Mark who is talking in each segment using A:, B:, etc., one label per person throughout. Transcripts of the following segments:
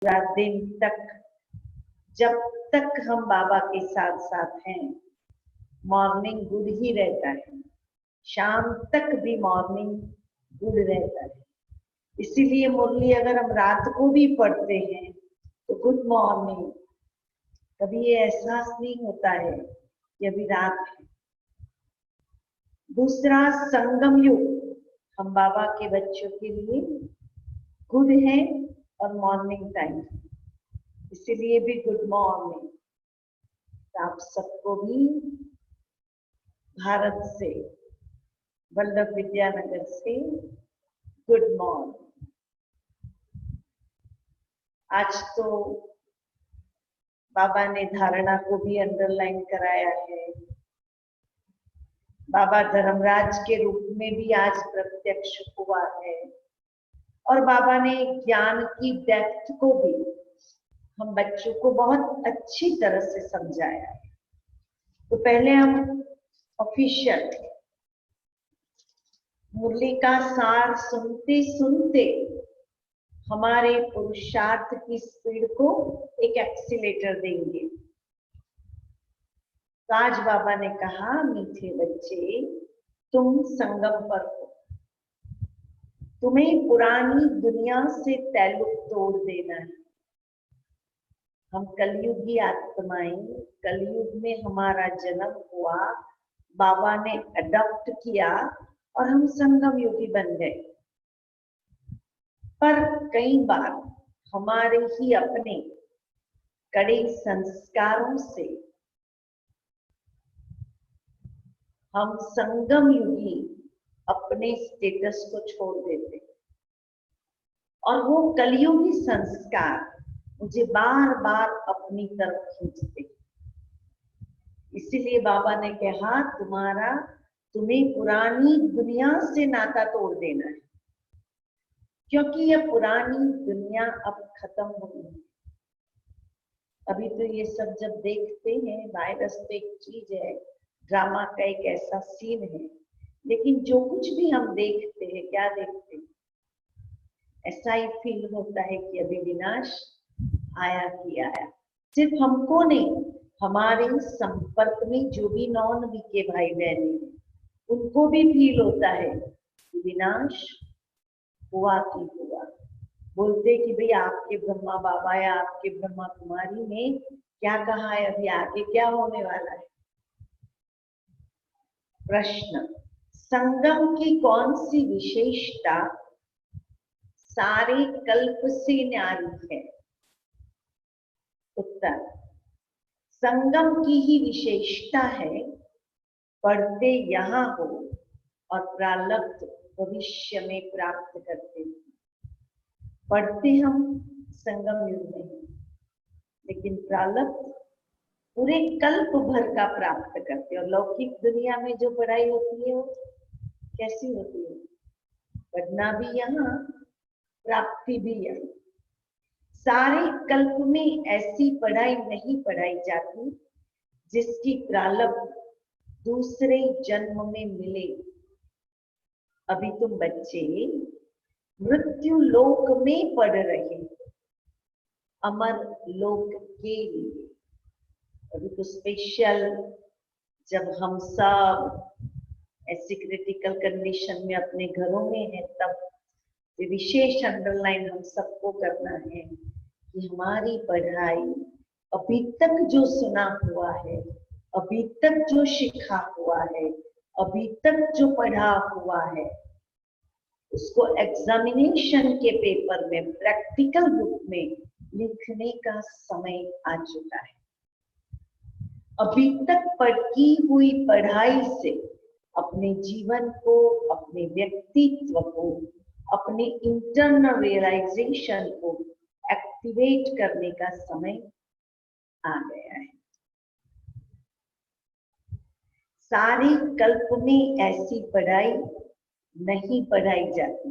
A: रात दिन तक, जब तक हम बाबा के साथ साथ हैं, मॉर्निंग गुड ही रहता है, शाम तक भी मॉर्निंग गुड रहता है। इसीलिए मुरली अगर हम रात को भी पढ़ते हैं तो गुड मॉर्निंग, कभी ये एहसास नहीं होता है कि अभी रात है। दूसरा, संगम युग हम बाबा के बच्चों के लिए गुड है और मॉर्निंग टाइम, इसीलिए भी गुड मॉर्निंग। आप सबको भी भारत से, वल्लभ विद्यानगर से गुड मॉर्निंग। आज तो बाबा ने धारणा को भी अंडरलाइन कराया है। बाबा धर्मराज के रूप में भी आज प्रत्यक्ष हुआ है और बाबा ने ज्ञान की डेप्थ को भी हम बच्चों को बहुत अच्छी तरह से समझाया है। तो पहले हम ऑफिशियल मुरली का सार सुनते सुनते हमारे पुरुषार्थ की स्पीड को एक एक्सीलेटर देंगे। तो आज बाबा ने कहा, मीठे बच्चे तुम संगम पर हो, तुम्हें पुरानी दुनिया से ताल्लुक तोड़ देना है। हम कलयुगी आत्माएं, कलयुग में हमारा जन्म हुआ, बाबा ने अडॉप्ट किया और हम संगम युगी बन गए। पर कई बार हमारे ही अपने कड़े संस्कारों से हम संगम युगी अपने स्टेटस को छोड़ देते और वो कलयुगी संस्कार मुझे बार बार अपनी तरफ खींचते। इसीलिए बाबा ने कहा, तुम्हें पुरानी दुनिया से नाता तोड़ देना है, क्योंकि यह पुरानी दुनिया अब खत्म हो गई। अभी तो ये सब जब देखते हैं, वायरस तो एक चीज है, ड्रामा का एक ऐसा सीन है, लेकिन जो कुछ भी हम देखते हैं, क्या देखते हैं, ऐसा ही फील होता है कि अभी विनाश आया ही आया। सिर्फ हमको नहीं, हमारे संपर्क में जो भी नॉन वीके भाई बहन हैं, उनको भी फील होता है कि विनाश हुआ कि हुआ। बोलते कि भाई आपके ब्रह्मा बाबा या आपके ब्रह्मा कुमारी ने क्या कहा है, अभी आगे क्या होने वाला है। प्रश्न, संगम की कौन सी विशेषता सारे कल्प से न्यारी है? उत्तर, संगम की ही विशेषता है, पढ़ते यहाँ हो और प्रारब्ध भविष्य में प्राप्त करते हैं। पढ़ते हम संगम युग में, लेकिन प्रारब्ध पूरे कल्प भर का प्राप्त करते हैं। और लौकिक दुनिया में जो पढ़ाई होती है वो कैसी होती है? पढ़ना भी यहाँ, प्राप्ति भी यहाँ। सारे कल्प में ऐसी पढ़ाई नहीं पढ़ाई जाती जिसकी प्रारब्ध दूसरे जन्म में मिले। अभी तुम बच्चे मृत्यु लोक में पढ़ रहे, अमर लोक के लिए। अभी तो स्पेशल जब हम सब ऐसी क्रिटिकल कंडीशन में अपने घरों में है, तब विशेष अंडरलाइन हम सबको करना है कि हमारी पढ़ाई अभी तक जो सुना हुआ है, अभी तक जो सीखा हुआ है, अभी तक जो पढ़ा हुआ है, उसको एग्जामिनेशन के पेपर में, प्रैक्टिकल बुक में लिखने का समय आ चुका है। अभी तक की हुई पढ़ाई से अपने जीवन को, अपने व्यक्तित्व को, अपने इंटरनल रियलाइजेशन को एक्टिवेट करने का समय आ गया है। सारे कल्प में ऐसी पढ़ाई नहीं पढ़ाई जाती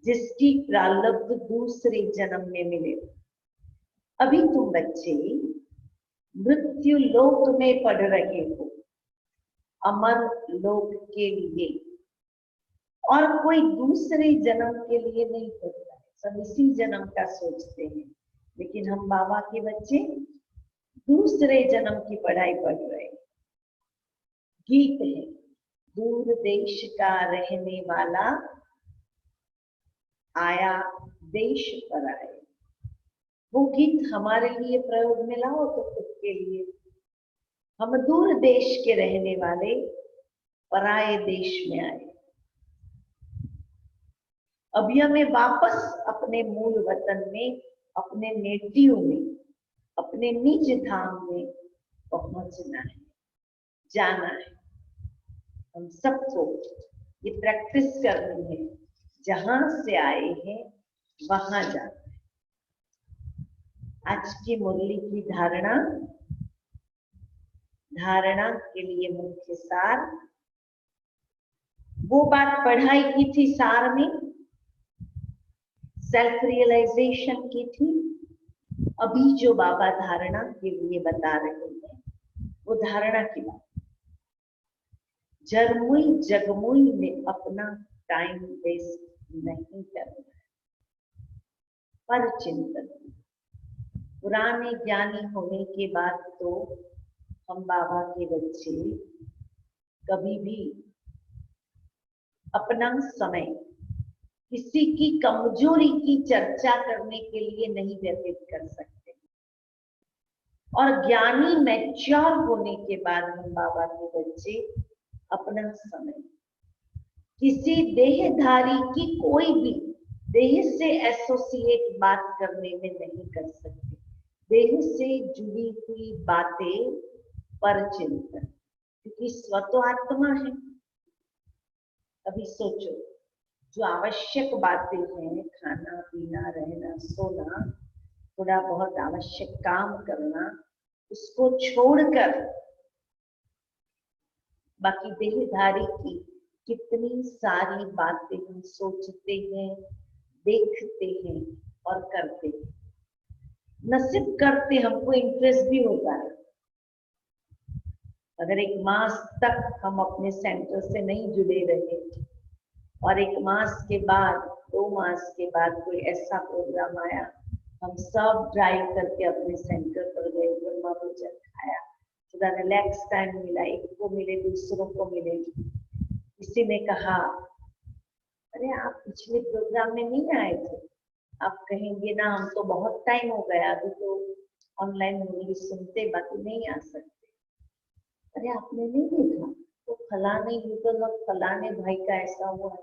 A: जिसकी प्रारब्ध दूसरे जन्म में मिले। अभी तुम बच्चे मृत्यु लोक में पढ़ रहे हो, अमर लोक के लिए, और कोई दूसरे जन्म के लिए नहीं पढ़ता है। सब इसी जन्म का सोचते हैं लेकिन हम बाबा के बच्चे दूसरे जन्म की पढ़ाई पढ़ रहे हैं। गीत है, दूर देश का रहने वाला आया देश पर आए। वो गीत हमारे लिए प्रयोग में लाओ तो खुद के लिए। हम दूर देश के रहने वाले पराए देश में आए। अभी हमें वापस अपने मूल वतन में, अपने नेटिव में, अपने निज धाम में पहुंचना है, जाना है। हम सबको ये प्रैक्टिस करनी है, जहां से आए हैं वहां जाना है। आज की मुरली की धारणा के लिए मुख्य सार, वो बात पढ़ाई की थी सार में, सेल्फ रियलाइजेशन की थी। अभी जो बाबा धारणा के लिए बता रहे हैं वो धारणा की बात। जरमुई जगमुई में अपना टाइम वेस्ट नहीं करना है, पर चिंतन। पुराने ज्ञानी होने के बाद तो हम बाबा के बच्चे कभी भी अपना समय किसी की कमजोरी की चर्चा करने के लिए नहीं व्यतीत कर सकते। और ज्ञानी मैच्योर होने के बाद हम बाबा के बच्चे अपना समय किसी देहधारी की कोई भी देह से एसोसिएट बात करने में नहीं कर सकते। देह से जुड़ी हुई बातें पर चिंतन, क्योंकि स्व तो आत्मा है। अभी सोचो, जो आवश्यक बातें हैं, खाना पीना, रहना सोना, थोड़ा बहुत आवश्यक काम करना, उसको छोड़कर बाकी देहधारी की कितनी सारी बातें हम सोचते हैं, देखते हैं और करते हैं। नसीब करते हमको इंटरेस्ट भी होता है। अगर एक मास तक हम अपने सेंटर से नहीं जुड़े रहे और एक मास के बाद, 2 मास के बाद कोई ऐसा प्रोग्राम आया, हम सब ड्राइव करके अपने सेंटर पर गए, ब्रह्मा भोजन खाया, थोड़ा रिलैक्स टाइम मिला, एक को मिले दूसरों को मिले। किसी ने कहा, अरे आप पिछले प्रोग्राम में नहीं आए थे। आप कहेंगे ना, हम तो बहुत टाइम हो गया, अभी तो ऑनलाइन मुरली सुनते, बाकी नहीं आ सकते। अरे आपने नहीं देखा तो फलाने यूट्यूब और फलाने भाई का ऐसा हुआ।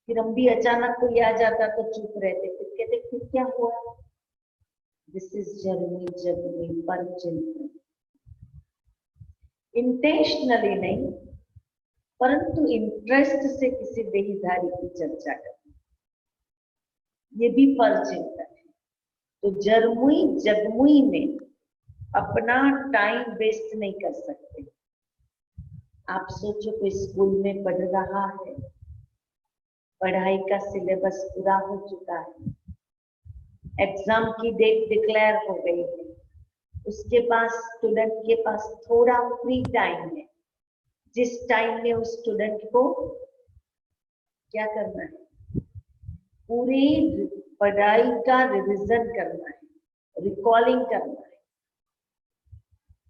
A: फिर हम भी अचानक कोई आ जाता तो चुप रहते, फिर कहते फिर क्या हुआ। दिस इज जर्नी पर चिंतन। इंटेंशनली नहीं, परंतु इंटरेस्ट से किसी देहधारी की चर्चा करना, ये भी पर चिंतन है। तो जरमुई जगमुई में अपना टाइम वेस्ट नहीं कर सकते। आप सोचो, कोई स्कूल में पढ़ रहा है, पढ़ाई का सिलेबस पूरा हो चुका है, एग्जाम की डेट डिक्लेयर हो गई है, उसके पास, स्टूडेंट के पास थोड़ा फ्री टाइम है, जिस टाइम में उस स्टूडेंट को क्या करना है, पूरी पढ़ाई का रिवीजन करना है, रिकॉलिंग करना है,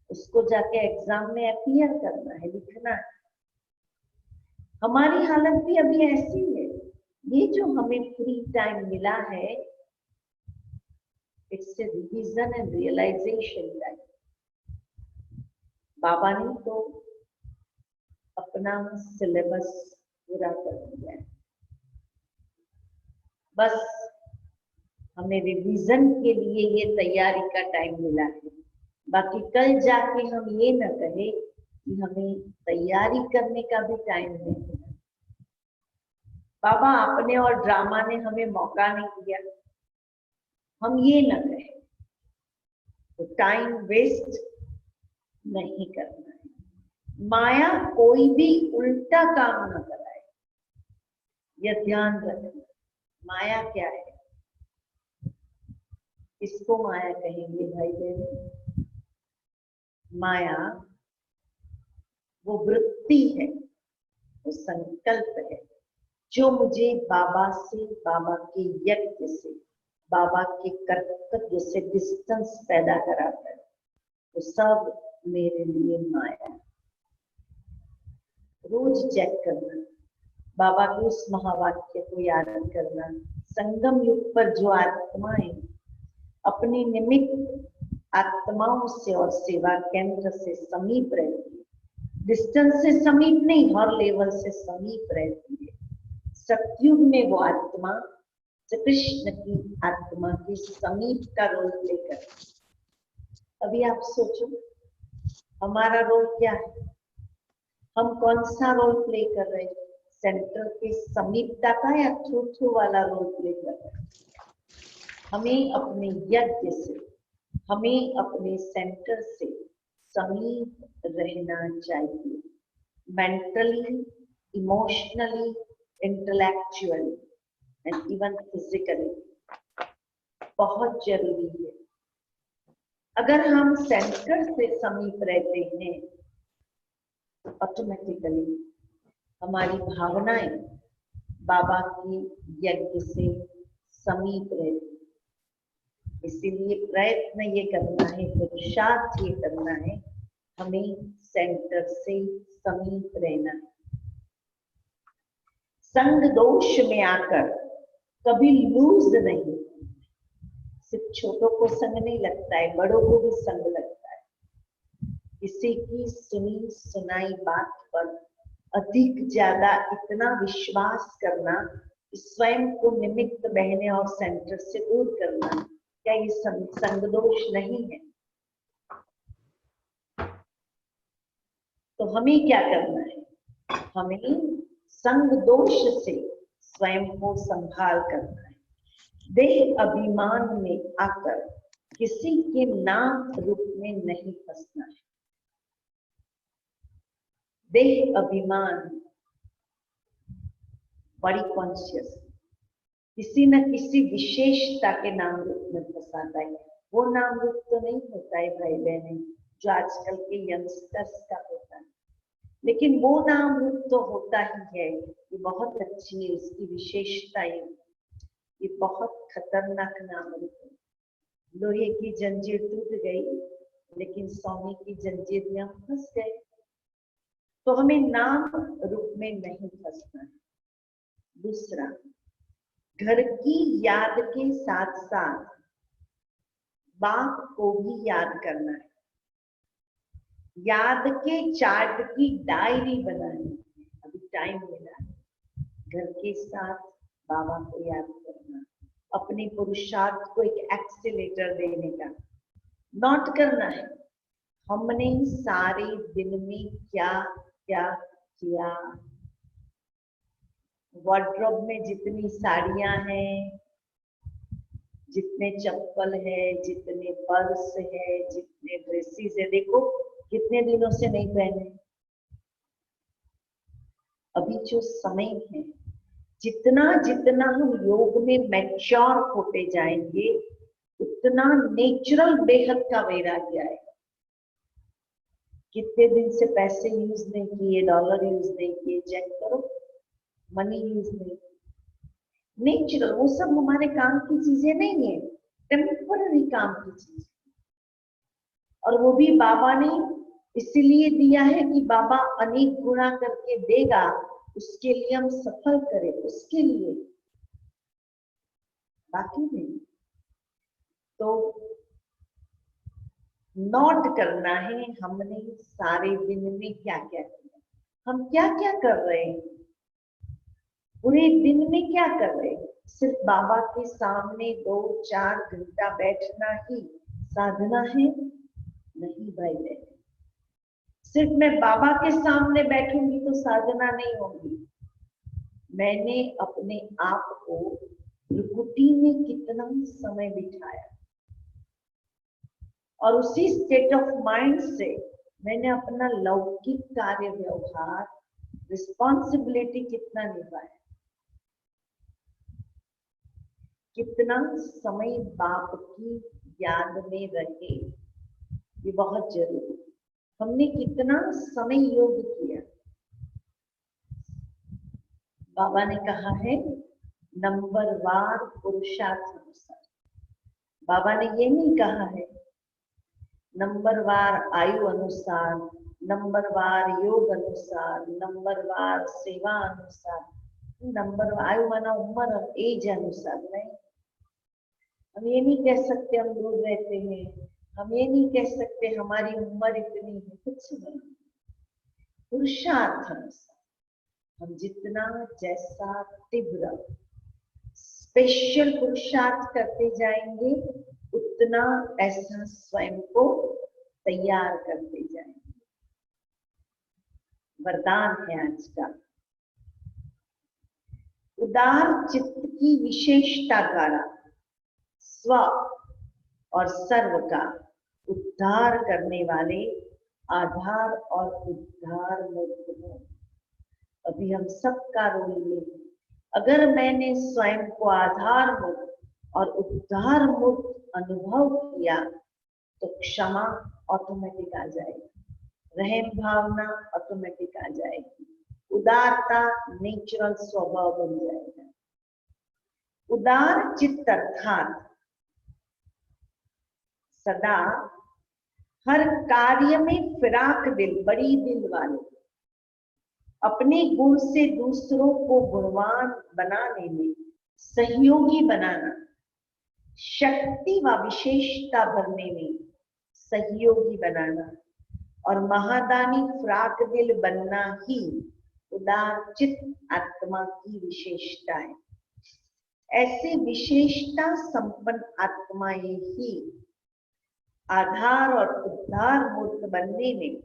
A: उसको जाके एग्जाम में अपीयर करना है, लिखना है। हमारी हालत भी अभी ऐसी है। ये जो हमें फ्री टाइम मिला है, it's a revision and realisation time. बाबा ने तो अपना सिलेबस पूरा कर दिया है, बस हमें रिवीजन के लिए ये तैयारी का टाइम मिला है। बाकी कल जाके हम ये न कहे कि हमें तैयारी करने का भी टाइम नहीं मिला। बाबा आपने और ड्रामा ने हमें मौका नहीं दिया, हम ये न कहें। तो टाइम वेस्ट नहीं करना है। माया कोई भी उल्टा काम न कराए, यह ध्यान रखना। माया क्या है, इसको माया कहेंगे भाई बहन। माया वो वृत्ति है, वो संकल्प है, जो मुझे बाबा से, बाबा के यज्ञ से बाबा के कर्तव्य से डिस्टेंस पैदा कराता है, तो सब मेरे लिए माया। रोज चेक करना, बाबा के उस महावाक्य को याद करना, संगम युग पर जो आत्माएं अपनी निमित्त आत्माओं से और सेवा केंद्र से समीप रहती है, डिस्टेंस से समीप नहीं, हर लेवल से समीप रहती है, सतयुग में वो आत्मा श्री कृष्ण की आत्मा के समीप का रोल प्ले कर। अभी आप सोचो हमारा रोल क्या है, हम कौन सा रोल प्ले कर रहे हैं, सेंटर के समीपता का या थ्रू थ्रू वाला रोल प्ले कर रहे हैं। हमें अपने यज्ञ से, हमें अपने सेंटर से समीप रहना चाहिए, mentally, emotionally, intellectually and even physically. बहुत जरूरी है। अगर हम सेंटर से समीप रहते हैं, ऑटोमेटिकली हमारी भावनाएं बाबा की यज्ञ से समीप रहती। इसीलिए प्रयत्न ये करना है, पुरुषार्थ ये करना है, हमें सेंटर से समीप रहना है। संग दोष में आकर कभी लूज नहीं। सिर्फ छोटों को संग नहीं लगता है, बड़ों को भी संग लगता है। किसी की सुनी सुनाई बात पर अधिक ज्यादा इतना विश्वास करना, स्वयं को निमित्त बहने और सेंटर से दूर करना, क्या ये संग दोष नहीं है? तो हमें क्या करना है? हमें संग दोष से स्वयं को संभाल करना है। देह अभिमान में आकर किसी के नाम रूप में नहीं फंसना है। देह अभिमान बड़ी कॉन्शियस किसी न किसी विशेषता के नाम रूप में फंसाता है। वो नाम रूप तो नहीं होता है भाई बहने, जो आजकल के यंगस्टर्स का होता है, लेकिन वो नाम रूप तो होता ही है। ये बहुत अच्छी है, इसकी विशेषता है। ये बहुत खतरनाक नाम रूप है। लोहे की जंजीर टूट गई, लेकिन स्वामी की जंजीर में हम फंस गए। तो हमें नाम रूप में नहीं फंसना है। दूसरा, घर की याद के साथ साथ बाप को भी याद करना है। याद के चार्ट की डायरी बनानी है। अभी टाइम मिला है, घर के साथ बाबा को याद करना, अपने पुरुषार्थ को एक एक्सीलेटर देने का, नोट करना है हमने सारे दिन में क्या क्या किया। वार्डरोब में जितनी साड़ियां हैं, जितने चप्पल है, जितने पर्स है, जितने ड्रेसेस है, देखो कितने दिनों से नहीं पहने। अभी जो समय है, जितना जितना हम योग में मैच्योर होते जाएंगे, उतना नेचुरल बेहद का वैराग्य आएगा। कितने दिन से पैसे यूज नहीं किए, डॉलर यूज नहीं किए, चेक करो, मनी यूज नहीं। नेचुरल, वो सब हमारे काम की चीजें नहीं है, टेम्पररी काम की चीज। और वो भी बाबा ने इसीलिए दिया है कि बाबा अनेक गुणा करके देगा, उसके लिए हम सफल करें, उसके लिए, बाकी नहीं। तो नोट करना है हमने सारे दिन में क्या क्या किया, हम क्या क्या कर रहे हैं, पूरे दिन में क्या कर रहे हैं। सिर्फ बाबा के सामने 2-4 घंटा बैठना ही साधना है? नहीं भाई बहन, सिर्फ मैं बाबा के सामने बैठूंगी तो साधना नहीं होगी। मैंने अपने आप को रुकुटी में कितना समय बिठाया, और उसी स्टेट ऑफ माइंड से मैंने अपना लौकिक कार्य व्यवहार, रिस्पॉन्सिबिलिटी कितना निभाया, कितना समय बाप की याद में रहे, ये बहुत जरूरी है। हमने कितना समय योग किया। बाबा ने कहा है नंबरवार पुरुषार्थ अनुसार। बाबा ने ये नहीं कहा है नंबरवार आयु अनुसार, नंबरवार योग अनुसार, नंबरवार सेवा अनुसार, नंबर आयु माना उम्र और एज अनुसार नहीं। हम ये नहीं कह सकते हम दूर रहते हैं, हम ये नहीं कह सकते हमारी उम्र इतनी है, कुछ नहीं। पुरुषार्थ अनुसार हम जितना जैसा तीव्र स्पेशल पुरुषार्थ करते जाएंगे उतना ऐसा स्वयं को तैयार करते जाएंगे। वरदान है आज का। उदार चित्त की विशेषता द्वारा स्व और सर्व का उद्धार करने वाले आधार और उद्धार मुक्त हो। अभी हम सबका रोल लेंगे। अगर मैंने स्वयं को आधार मुक्त और उद्धार मुक्त अनुभव किया तो क्षमा ऑटोमेटिक आ जाएगी, रहम भावना ऑटोमेटिक आ जाएगी, उदारता नेचुरल स्वभाव बन जाएगा। उदार चित्त अर्थात सदा हर कार्य में फिराक दिल, बड़ी दिल वाले, अपने गुण से दूसरों को गुणवान बनाने में सहयोगी बनाना, शक्ति व विशेषता भरने में सहयोगी बनाना और महादानी फ्राक दिल बनना ही उदार चित्त आत्मा की विशेषता है। ऐसे विशेषता संपन्न आत्माएं ही आधार और उद्धार मूर्त बनने में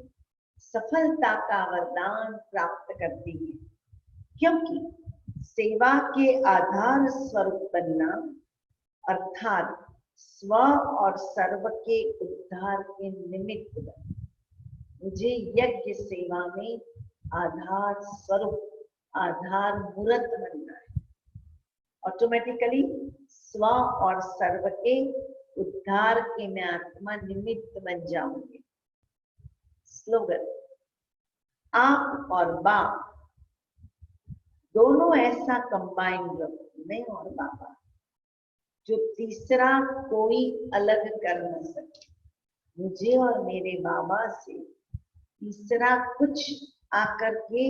A: सफलता का वरदान प्राप्त करती है, क्योंकि सेवा के आधार स्वरूप बनना अर्थात स्व और सर्व के उद्धार के निमित्त बनना। मुझे यज्ञ सेवा में आधार स्वरूप, आधार मूर्त बनना है। ऑटोमेटिकली स्व और सर्व के उद्धार के मैं आत्मा निमित्त बन जाऊंगी। स्लोगन, आप और बाप दोनों ऐसा कंबाइन रखो, मैं और बाबा, जो तीसरा कोई अलग कर न सके। मुझे और मेरे बाबा से तीसरा कुछ आकर के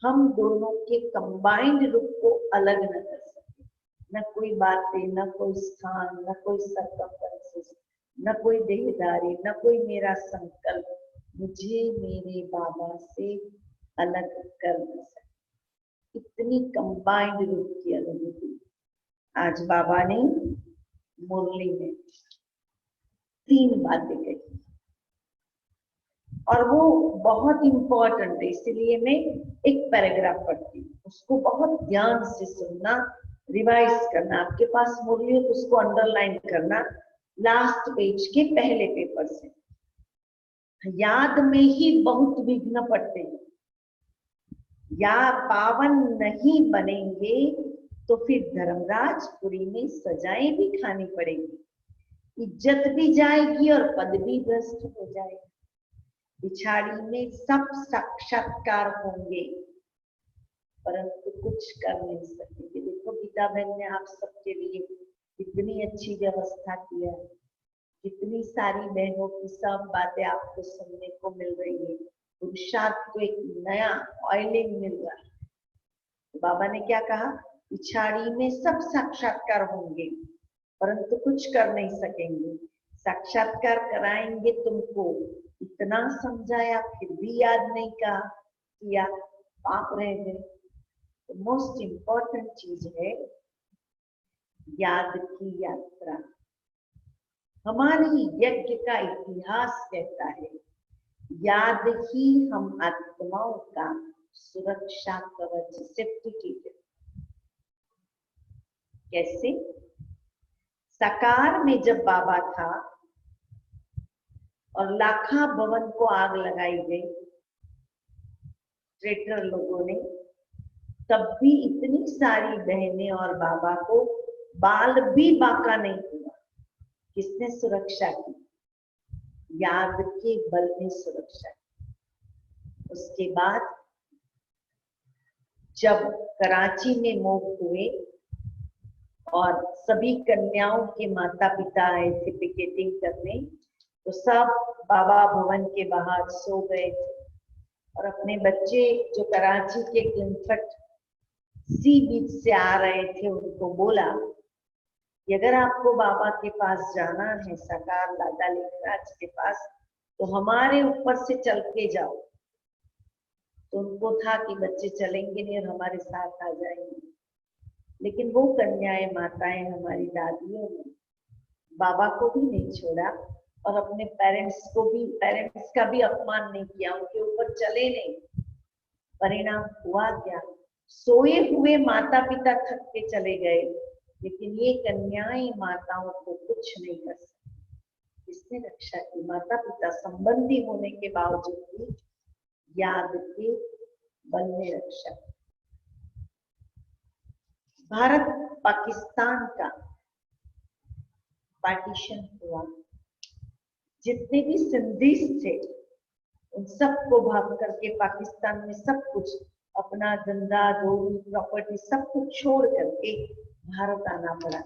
A: हम दोनों के कंबाइंड रूप को अलग न कर सके। न कोई बातें, न कोई स्थान, न कोई सर्कमस्टेंसेस, न कोई देहदारी, न कोई मेरा संकल्प मुझे मेरे बाबा से अलग कर न सके। इतनी कंबाइंड रूप की अनुभूति आज बाबा ने मुरली में 3 बातें कही और वो बहुत इंपॉर्टेंट है, इसलिए मैं एक पैराग्राफ पढ़ती हूँ, उसको बहुत ध्यान से सुनना, रिवाइज करना। आपके पास मुरली है तो उसको अंडरलाइन करना लास्ट पेज के पहले पेपर से। याद में ही बहुत विघ्न पड़ते हैं, या पावन नहीं बनेंगे तो फिर धर्मराजपुरी में सजाएं भी खानी पड़ेगी, इज्जत भी जाएगी और पद भी भ्रष्ट हो जाएगा। पिछाड़ी में सब साक्षात्कार होंगे परंतु कुछ कर नहीं सकेंगे। देखो गीता बहन ने आप सबके लिए कितनी अच्छी व्यवस्था किया है, कितनी सारी बहनों की सब बातें आपको सुनने को मिल रही है। पुरुषार्थ को एक नया ऑयलिंग मिल रहा है। तो बाबा ने क्या कहा, पिछाड़ी में सब साक्षात्कार होंगे परंतु कुछ कर नहीं सकेंगे। साक्षात्कार कराएंगे तुमको, इतना समझाया फिर भी याद नहीं किया, पाप रह गए। तो मोस्ट इम्पोर्टेंट चीज है याद की यात्रा। हमारी यज्ञ का इतिहास कहता है याद ही हम आत्माओं का सुरक्षा कवच, सेफ्टी कीट। कैसे? साकार में जब बाबा था और लाखा भवन को आग लगाई गई ट्रेटर लोगों ने, तब भी इतनी सारी बहनें और बाबा को बाल भी बाका नहीं हुआ। किसने सुरक्षा की? याद के बल में सुरक्षा की। उसके बाद जब कराची में मूव हुए और सभी कन्याओं के माता पिता आए थे पिकेटिंग करने। तो सब बाबा भवन के बाहर सो गए थे और अपने बच्चे जो कराची के किंगफट सी बीच से आ रहे थे उनको बोला कि अगर आपको बाबा के पास जाना है, साकार दादा लेखराज के पास, तो हमारे ऊपर से चल के जाओ। तो उनको था कि बच्चे चलेंगे नहीं और हमारे साथ आ जाएंगे, लेकिन वो कन्याएं माताएं हमारी दादियों ने बाबा को भी नहीं छोड़ा और अपने पेरेंट्स का भी अपमान नहीं किया, उनके ऊपर चले नहीं। परिणाम हुआ क्या? सोए हुए माता पिता थक के चले गए, लेकिन ये कन्याएं माताओं को कुछ नहीं कर सकती। इसने रक्षा की। माता पिता संबंधी होने के बावजूद भी याद के बल में रक्षा। भारत पाकिस्तान का पार्टीशन हुआ, जितने भी सिंधीस थे उन सबको भाग करके पाकिस्तान में सब कुछ अपना धंधा धोनी प्रॉपर्टी सब कुछ छोड़ करके भारत आना पड़ा।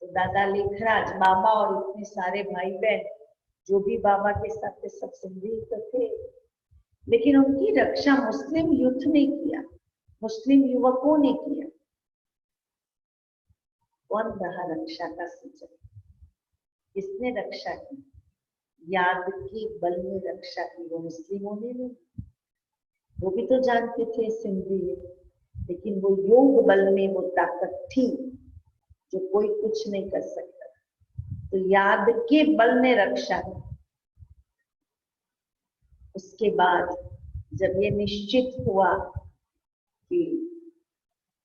A: तो दादा लेखराज बाबा और इतने सारे भाई बहन जो भी बाबा के साथ थे सब सिंधी तो थे, लेकिन उनकी रक्षा मुस्लिम यूथ ने किया, मुस्लिम युवकों ने किया। कौन रहा रक्षा का सूचक? किसने रक्षा की? याद की बल में रक्षा की। वो मुस्लिमों ने नहीं, वो भी तो जानते थे सिंधी है, लेकिन वो योग बल में वो ताकत थी जो कोई कुछ नहीं कर सकता। तो याद के बल ने रक्षा की। उसके बाद जब ये निश्चित हुआ कि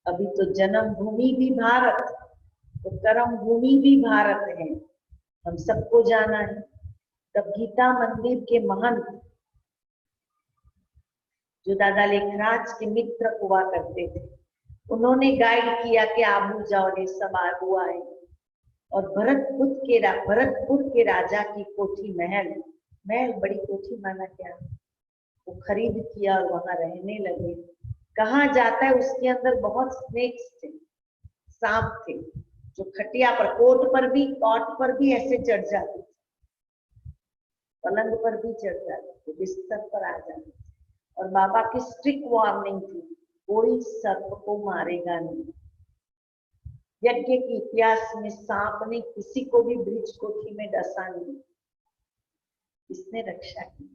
A: अभी तो जन्मभूमि भी भारत, तो कर्म भूमि भी भारत है, हम सबको जाना है। तब गीता मंदिर के महंत जो दादा लेखराज के मित्र हुआ करते थे, उन्होंने गाइड किया कि आबू जाओ, ये सब आबू आए और भरतपुर के राजा की कोठी महल बड़ी कोठी माना क्या, वो खरीद किया और वहां रहने लगे। कहा जाता है उसके अंदर बहुत स्नेक्स थे, सांप थे, जो खटिया पर कोट पर भी ऐसे चढ़ जाते थे, पलंग पर भी चढ़ जाते थे, बिस्तर पर आ जाते थे। और बाबा की स्ट्रिक्ट वार्निंग थी, कोई सर्प को मारेगा नहीं। यज्ञ के इतिहास में सांप ने किसी को भी ब्रिज कोठी में डसा नहीं। इसने रक्षा की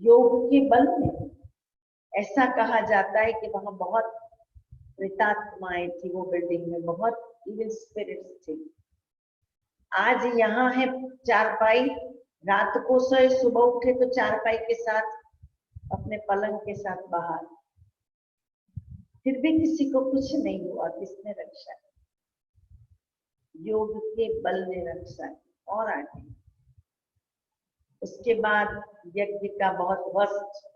A: योग के बल में। ऐसा कहा जाता है कि वहां बहुत प्रेतात्माएं थी, वो बिल्डिंग में बहुत इविल स्पिरिट्स थे। आज यहाँ है चारपाई, रात को सोए सुबह उठे तो चारपाई के साथ अपने पलंग के साथ बाहर, फिर भी किसी को कुछ नहीं हुआ। किसने रक्षा की? योग के बल ने रक्षा की। और आगे उसके बाद यज्ञ का बहुत worst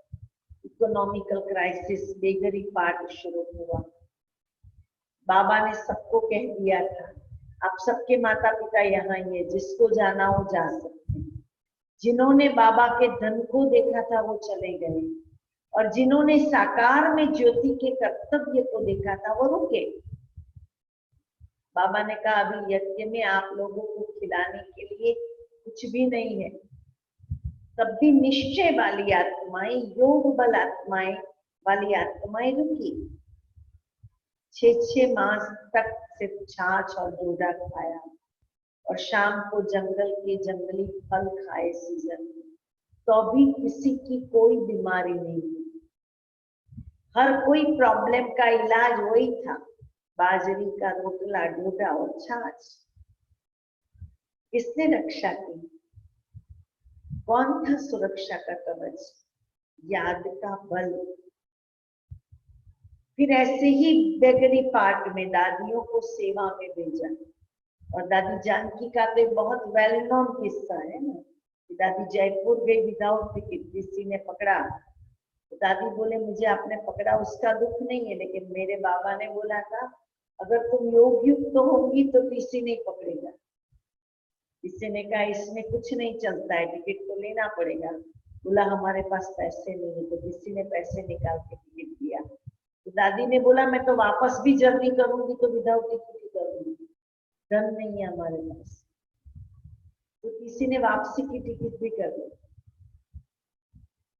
A: economical crisis, beggary part शुरू हुआ। बाबा ने सबको कह दिया था, आप सबके माता पिता यहाँ ही है, जिसको जाना हो जा सकते हैं। जिन्होंने बाबा के धन को देखा था वो चले गए, और जिन्होंने साकार में ज्योति के कर्तव्य को देखा था वो रुके। बाबा ने कहा अभी यज्ञ में आप लोगों को खिलाने के लिए कुछ भी नहीं है। तब भी निश्चय वाली आत्माएं, योग बल आत्माएं वाली आत्माएं रुकी। 6 मास तक सिर्फ छाछ और डोडा खाया और शाम को जंगल के जंगली फल खाए सीजन में, तो भी किसी की कोई बीमारी नहीं हुई। हर कोई प्रॉब्लम का इलाज वही था, बाजरी का रोटला, डोडा और छाछ। किसने रक्षा की? कौन था सुरक्षा का कवच? याद का बल। फिर ऐसे ही बेगरी पार्ट में दादियों को सेवा में भेजा। और दादी जानकी का तो बहुत वेल नोन किस्सा है ना, कि दादी जयपुर गई विदाउट टिकट, किसी ने पकड़ा तो दादी बोले मुझे आपने पकड़ा उसका दुख नहीं है, लेकिन मेरे बाबा ने बोला था अगर तुम योग युक्त होंगी तो किसी नहीं पकड़ेगा। किसी ने कहा इसमें कुछ नहीं चलता है, टिकट तो लेना पड़ेगा। बोला हमारे पास पैसे नहीं है, तो किसी ने पैसे निकाल के टिकट दिया। तो दादी ने बोला मैं तो वापस भी जर्नी करूंगी तो विदाउट टिकट ही करूंगी, धन नहीं है हमारे पास। तो किसी ने वापसी की टिकट भी कर दी।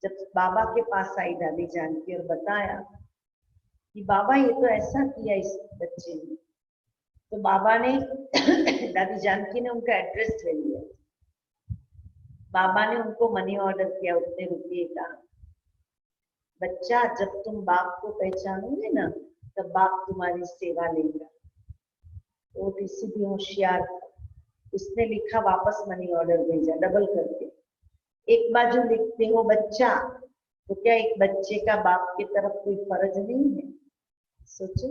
A: जब बाबा के पास आई दादी जानकी और बताया कि बाबा ये तो ऐसा किया इस बच्चे ने, तो बाबा ने दादी जानकी ने उनका एड्रेस ले लिया। बाबा ने उनको मनी ऑर्डर किया उतने रुपये का। बच्चा जब तुम बाप को पहचानोगे ना तब बाप तुम्हारी सेवा लेगा। वो किसी भी होशियार था, उसने लिखा वापस मनी ऑर्डर भेजा डबल करके। एक बाजू लिखते हो बच्चा, तो क्या एक बच्चे का बाप की तरफ कोई फर्ज नहीं है? सोचो।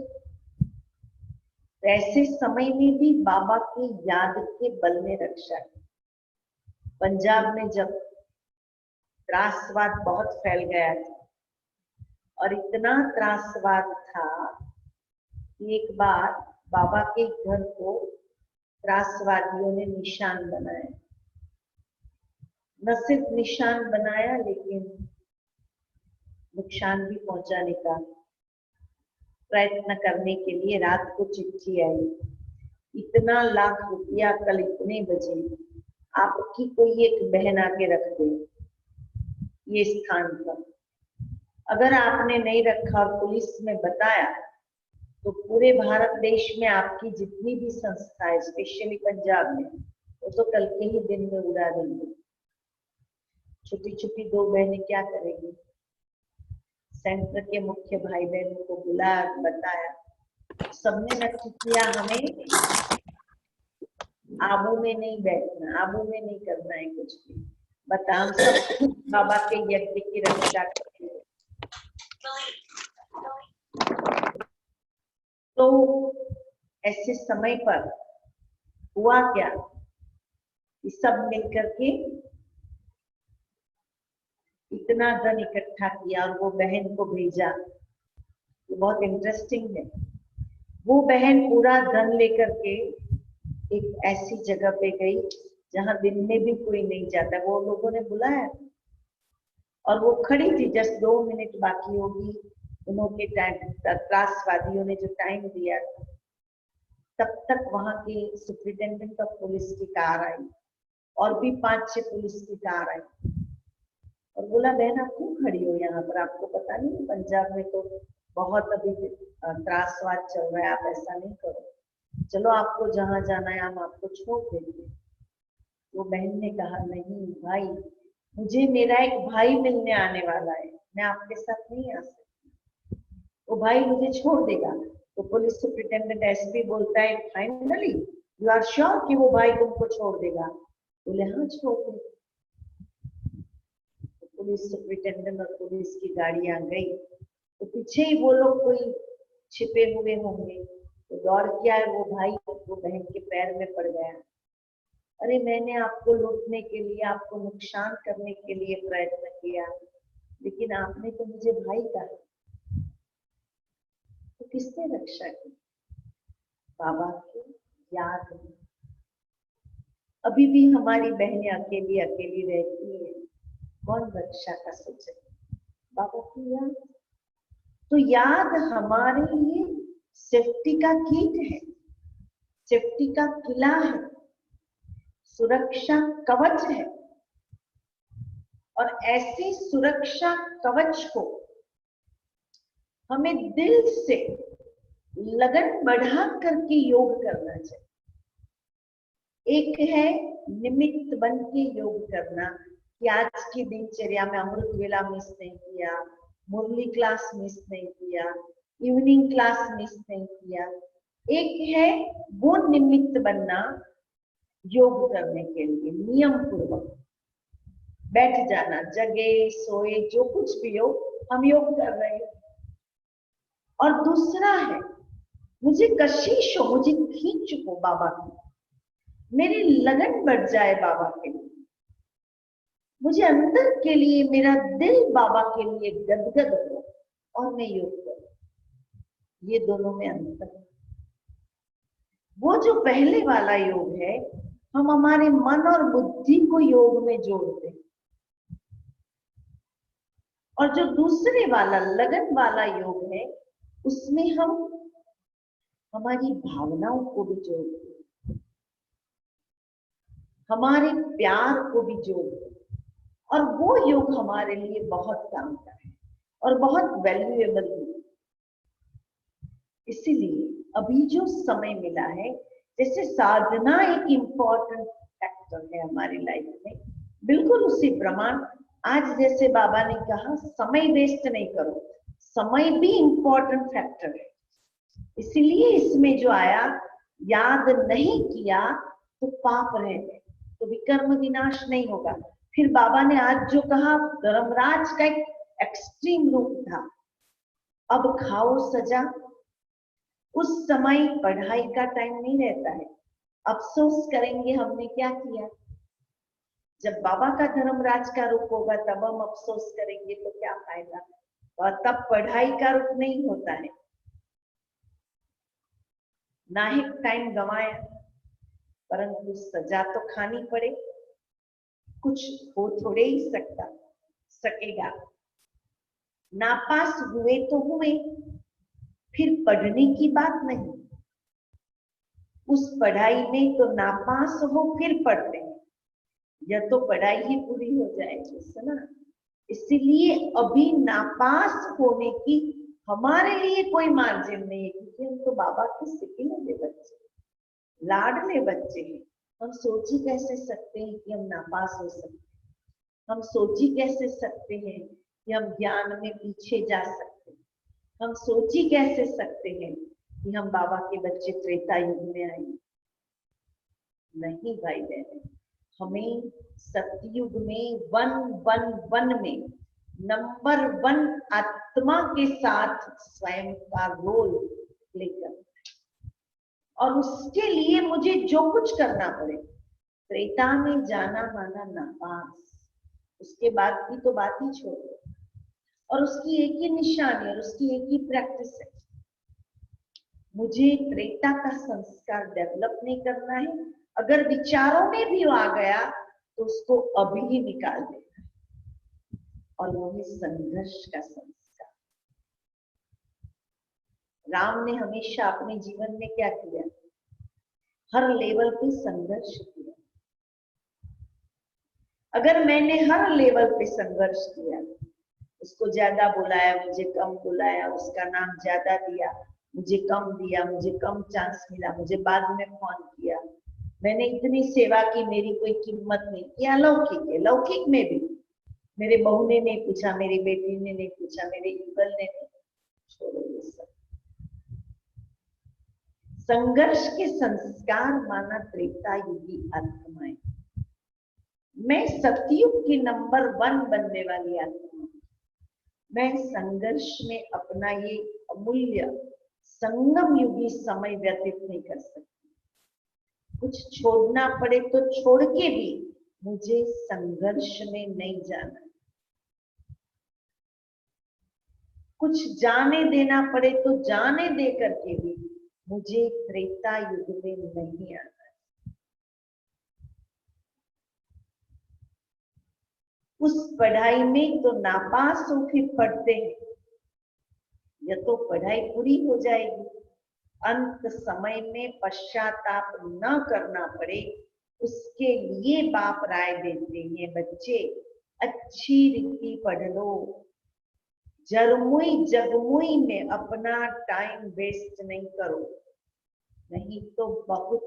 A: तो ऐसे समय में भी बाबा की याद के बल में रक्षा की। पंजाब में जब त्रासवाद बहुत फैल गया था और इतना त्रासवाद था कि एक बार बाबा के घर को त्रासवादियों ने निशान बनाया। न सिर्फ निशान बनाया लेकिन नुकसान भी पहुंचाने का प्रयत्न करने के लिए रात को चिट्ठी आई, इतना लाख रुपया कल इतने बजे आपकी कोई एक बहन आके रख दे ये स्थान पर। अगर आपने नहीं रखा और पुलिस में बताया तो पूरे भारत देश में आपकी जितनी भी संस्थाएं, स्पेशली पंजाब में, वो तो कल के ही दिन में उड़ा देंगे। छोटी छोटी दो बहनें क्या करेंगी? सेंटर के मुख्य भाई बहनों को बुलाया, बताया, सबने नक्की किया हमें आबू में नहीं बैठना, आबू में नहीं करना है कुछ भी। बता हम सब बाबा के यज्ञ की रक्षा करेंगे। तो ऐसे समय पर हुआ क्या कि सब मिलकर के इतना धन इकट्ठा किया और वो बहन को भेजा। ये बहुत इंटरेस्टिंग है। वो बहन पूरा धन लेकर के एक ऐसी जगह पे गई जहां दिन में भी कोई नहीं जाता। वो लोगों ने बुलाया और वो खड़ी थी, जस्ट 2 मिनट बाकी होगी उन्होंने टाइम, त्रासवादियों ने जो टाइम दिया था, तब तक वहां के सुप्रिंटेंडेंट ऑफ पुलिस की कार आई और भी 5-6 पुलिस की कार आई और बोला बहन आप क्यों खड़ी हो यहाँ पर? आपको पता नहीं पंजाब में तो बहुत अभी त्रासवाद चल रहा है, आप ऐसा नहीं करो, चलो आपको जहां जाना है हम आपको छोड़ देंगे। वो बहन ने कहा नहीं भाई, मुझे मेरा एक भाई मिलने आने वाला है, मैं आपके साथ नहीं आ सकती। वो भाई मुझे छोड़ देगा। तो पुलिस सुप्रिंटेंडेंट एसपी बोलता है फाइनली यू आर श्योर कि वो भाई तुमको छोड़ देगा? बोले हाँ छोड़ देगा। पुलिस सुप्रिंटेंडेंट और पुलिस की गाड़ियां गई तो पीछे ही वो लोग कोई छिपे हुए होंगे, तो दौड़ के आए वो भाई, वो बहन के पैर में पड़ गया। अरे मैंने आपको लूटने के लिए, आपको नुकसान करने के लिए प्रयत्न किया, लेकिन आपने तो मुझे भाई कहा। तो किसने रक्षा की? बाबा की याद में। अभी भी हमारी बहनें अकेली अकेली रहती है, कौन रक्षा का सोचे? बाबा की याद। तो याद हमारे लिए सेफ्टी का कीट है, सेफ्टी का किला है, सुरक्षा कवच है। और ऐसे सुरक्षा कवच को हमें दिल से लगन बढ़ा करके योग करना चाहिए। एक है निमित्त बन के योग करना कि आज की दिनचर्या में अमृत वेला मिस नहीं किया, मुरली क्लास मिस नहीं किया, इवनिंग क्लास मिस नहीं किया। एक है वो निमित्त बनना योग करने के लिए, नियम पूर्वक बैठ जाना, जगे सोए जो कुछ भी हो हम योग कर रहे हैं। और दूसरा है मुझे कशिश हो, मुझे खींच हो बाबा की, मेरी लगन बढ़ जाए बाबा के लिए, मुझे अंदर के लिए मेरा दिल बाबा के लिए गदगद हो और मैं योग करूं। ये दोनों में अंतर है। वो जो पहले वाला योग है हम हमारे मन और बुद्धि को योग में जोड़ते हैं, और जो दूसरे वाला लगन वाला योग है उसमें हम हमारी भावनाओं को भी जोड़ते हैं, हमारे प्यार को भी जोड़ते हैं, और वो योग हमारे लिए बहुत काम का है और बहुत वैल्यूएबल भी। इसीलिए अभी जो समय मिला है, जैसे साधना एक इम्पोर्टेंट फैक्टर है हमारी लाइफ में, बिल्कुल उसी प्रमाण आज जैसे बाबा ने कहा समय वेस्ट नहीं करो, समय भी इम्पोर्टेंट फैक्टर है। इसीलिए इसमें जो आया, याद नहीं किया तो पाप रह गए, तो विकर्म विनाश नहीं होगा। फिर बाबा ने आज जो कहा, धर्मराज का एक एक्सट्रीम रूप था, अब खाओ सजा। उस समय पढ़ाई का टाइम नहीं रहता है, अफसोस करेंगे हमने क्या किया। जब बाबा का धर्मराज का रूप होगा तब हम अफसोस करेंगे तो क्या फायदा, और तब पढ़ाई का रूप नहीं होता है। नाहिक टाइम गंवाया, परंतु सजा तो खानी पड़े, कुछ हो थोड़े ही सकेगा। नापास हुए तो हुए, फिर पढ़ने की बात नहीं, उस पढ़ाई में तो नापास हो फिर पढ़ते हैं, यह तो पढ़ाई ही पूरी हो जाएगी, सुना। इसीलिए अभी नापास होने की हमारे लिए कोई मार्जिन नहीं है, क्योंकि हम तो बाबा के सिकले बच्चे, लाडले बच्चे हैं। हम सोच ही कैसे सकते हैं कि हम नापास हो सकते हैं, हम सोच ही कैसे सकते हैं कि हम ज्ञान में पीछे जा सकते हैं, हम सोच ही कैसे सकते हैं कि हम बाबा के बच्चे त्रेता युग में आएंगे। नहीं भाई बहन, हमें सतयुग में 111 में नंबर 1 आत्मा के साथ स्वयं का रोल प्ले करना है, और उसके लिए मुझे जो कुछ करना पड़े, त्रेता में जाना माना नापास, उसके बाद की तो बात ही छोड़ दो। और उसकी एक ही निशानी और उसकी एक ही प्रैक्टिस है, मुझे त्रेता का संस्कार डेवलप नहीं करना है। अगर विचारों में भी आ गया तो उसको अभी ही निकाल देना है, और वो है संघर्ष का संस्कार। राम ने हमेशा अपने जीवन में क्या किया, हर लेवल पे संघर्ष किया। अगर मैंने हर लेवल पे संघर्ष किया, उसको ज्यादा बुलाया, मुझे कम बुलाया, उसका नाम ज्यादा दिया, मुझे कम दिया, मुझे कम चांस मिला, मुझे बाद में फोन किया, मैंने इतनी सेवा की, मेरी कोई कीमत नहीं किया। लौकिक है, लौकिक में भी मेरे बहू ने नहीं पूछा, मेरी बेटी ने नहीं पूछा, मेरे युगल ने नहीं। छोड़ो ये सब। संघर्ष के संस्कार माना त्रेता युगी आत्माएं। मैं सतयुग की नंबर 1 बनने वाली आत्मा, मैं संघर्ष में अपना ये अमूल्य संगम युगी समय व्यतीत नहीं कर सकती। कुछ छोड़ना पड़े तो छोड़ के भी मुझे संघर्ष में नहीं जाना, कुछ जाने देना पड़े तो जाने दे करके भी मुझे त्रेता युग में नहीं आना। उस पढ़ाई में तो नापास हो फिर पढ़ते हैं, यह तो पढ़ाई पूरी हो जाएगी, अंत समय में पश्चाताप न करना पड़े, उसके लिए बाप राय देते हैं, बच्चे अच्छी रीति पढ़ लो, जरमुई जगमुई में अपना टाइम वेस्ट नहीं करो, नहीं तो बहुत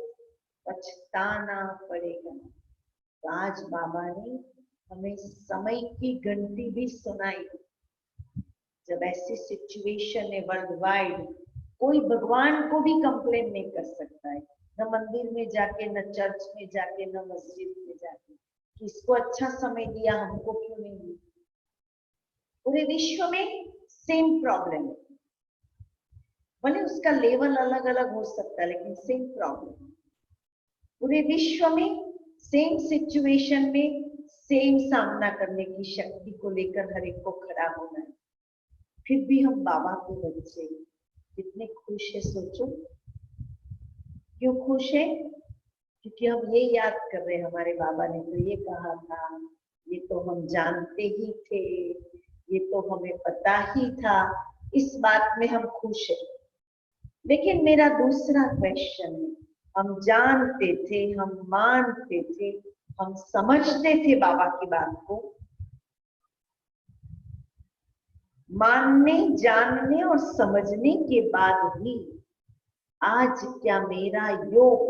A: पछताना पड़ेगा। तो आज बाबा ने हमें समय की घंटी भी सुनाई। जब ऐसी सिचुएशन है वर्ल्ड वाइड, कोई भगवान को भी कंप्लेन नहीं कर सकता है, न मंदिर में जाके, न चर्च में जाके, न मस्जिद में जाके, किसको अच्छा समय दिया, हमको क्यों नहीं दिया। पूरे विश्व में सेम प्रॉब्लम है, भले उसका लेवल अलग अलग हो सकता है, लेकिन सेम प्रॉब्लम। पूरे विश्व में सेम सिचुएशन में सेम सामना करने की शक्ति को लेकर हर एक को खड़ा होना है। फिर भी हम बाबा के बच्चे कितने खुश है, सोचो। क्यों खुश है? क्योंकि हम ये याद कर रहे हैं, हमारे बाबा ने तो ये कहा था, ये तो हम जानते ही थे, ये तो हमें पता ही था, इस बात में हम खुश हैं। लेकिन मेरा दूसरा क्वेश्चन है, हम जानते थे, हम मानते थे, हम समझते थे बाबा की बात को, मानने, जानने और समझने के बाद भी आज क्या मेरा योग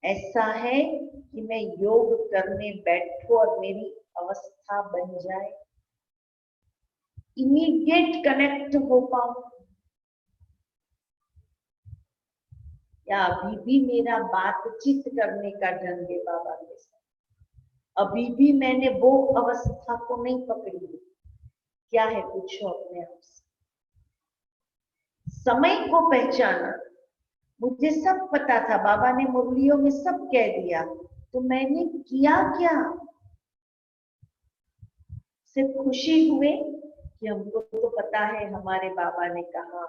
A: ऐसा है कि मैं योग करने बैठूं और मेरी अवस्था बन जाए, इमीडिएट कनेक्ट हो पाऊं? या अभी भी मेरा बातचीत करने का ढंग है बाबा के साथ? अभी भी मैंने वो अवस्था को नहीं पकड़ी है? क्या है, पूछो अपने आप से। समय को पहचाना, मुझे सब पता था, बाबा ने मुरलियों में सब कह दिया, तो मैंने किया क्या? सिर्फ खुशी हुए कि हमको तो पता है हमारे बाबा ने कहा,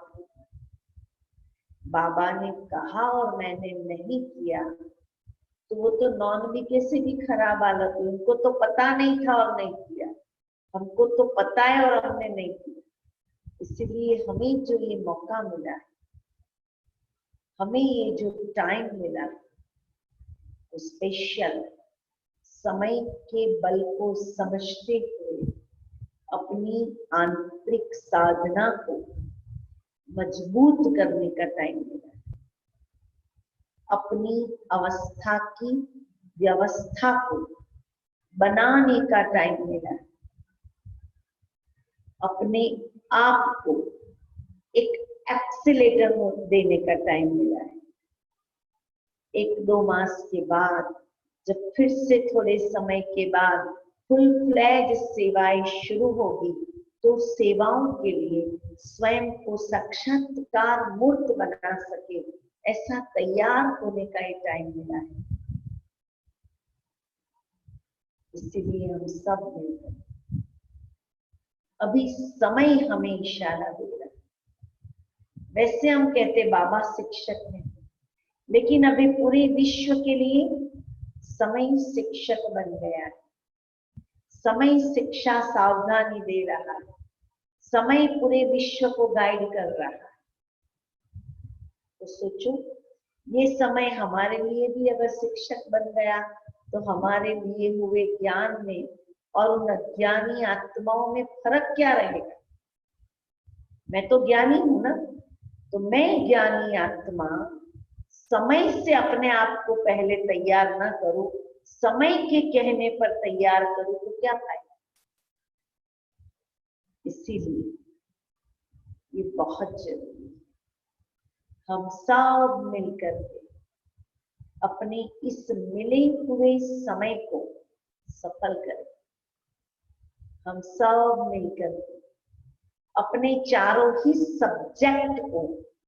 A: बाबा ने कहा और मैंने नहीं किया, तो वो तो नॉन वीके से भी खराब हालत हुई। उनको तो पता नहीं था और नहीं किया, हमको तो पता है और हमने नहीं किया। इसलिए हमें जो ये मौका मिला है, हमें ये जो टाइम मिला, वो स्पेशल समय के बल को समझते हुए अपनी आंतरिक साधना को मजबूत करने का टाइम मिला, अपनी अवस्था की व्यवस्था को बनाने का टाइम मिला, अपने आप को एक एक्सीलेटर देने का टाइम मिला है। 1-2 मास के बाद जब फिर से थोड़े समय के बाद फुल फ्लैज सेवाएं शुरू होगी, तो सेवाओं के लिए स्वयं को साक्षात्कार मूर्त बना सके, ऐसा तैयार होने का ये टाइम मिला है। इसीलिए हम सब मिलकर अभी समय हमें इशारा दे रहा है। वैसे हम कहते बाबा शिक्षक हैं, लेकिन अभी पूरे विश्व के लिए समय शिक्षक बन गया है। समय शिक्षा सावधानी दे रहा है, समय पूरे विश्व को गाइड कर रहा है। तो सोचो, ये समय हमारे लिए भी अगर शिक्षक बन गया, तो हमारे लिए हुए ज्ञान में और उन अज्ञानी आत्माओं में फर्क क्या रहेगा? मैं तो ज्ञानी हूं ना, तो मैं ज्ञानी आत्मा समय से अपने आप को पहले तैयार ना करूं, समय के कहने पर तैयार करूं, तो क्या फायदा? इसीलिए ये बहुत जरूरी है, हम सब मिलकर के अपने इस मिले हुए समय को सफल करें। हम सब मिलकर के अपने चारों ही सब्जेक्ट को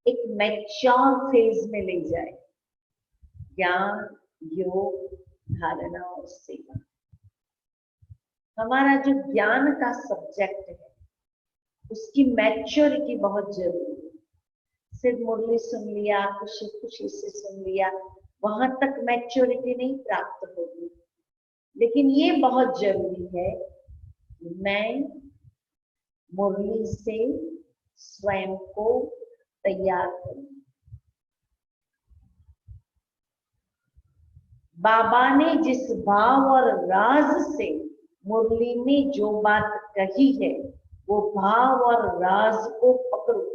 A: एक मैच्योर फेज में ले जाए, ज्ञान, योग, धारणा और सेवा। हमारा जो ज्ञान का सब्जेक्ट है, उसकी मैच्योरिटी बहुत जरूरी है। सिर्फ मुरली सुन लिया, खुशी खुशी से सुन लिया, वहां तक मैच्योरिटी नहीं प्राप्त होगी। लेकिन ये बहुत जरूरी है कि मैं मुरली से स्वयं को तैयार करूं। बाबा ने जिस भाव और राज से मुरली में जो बात कही है, वो भाव और राज को पकड़ो।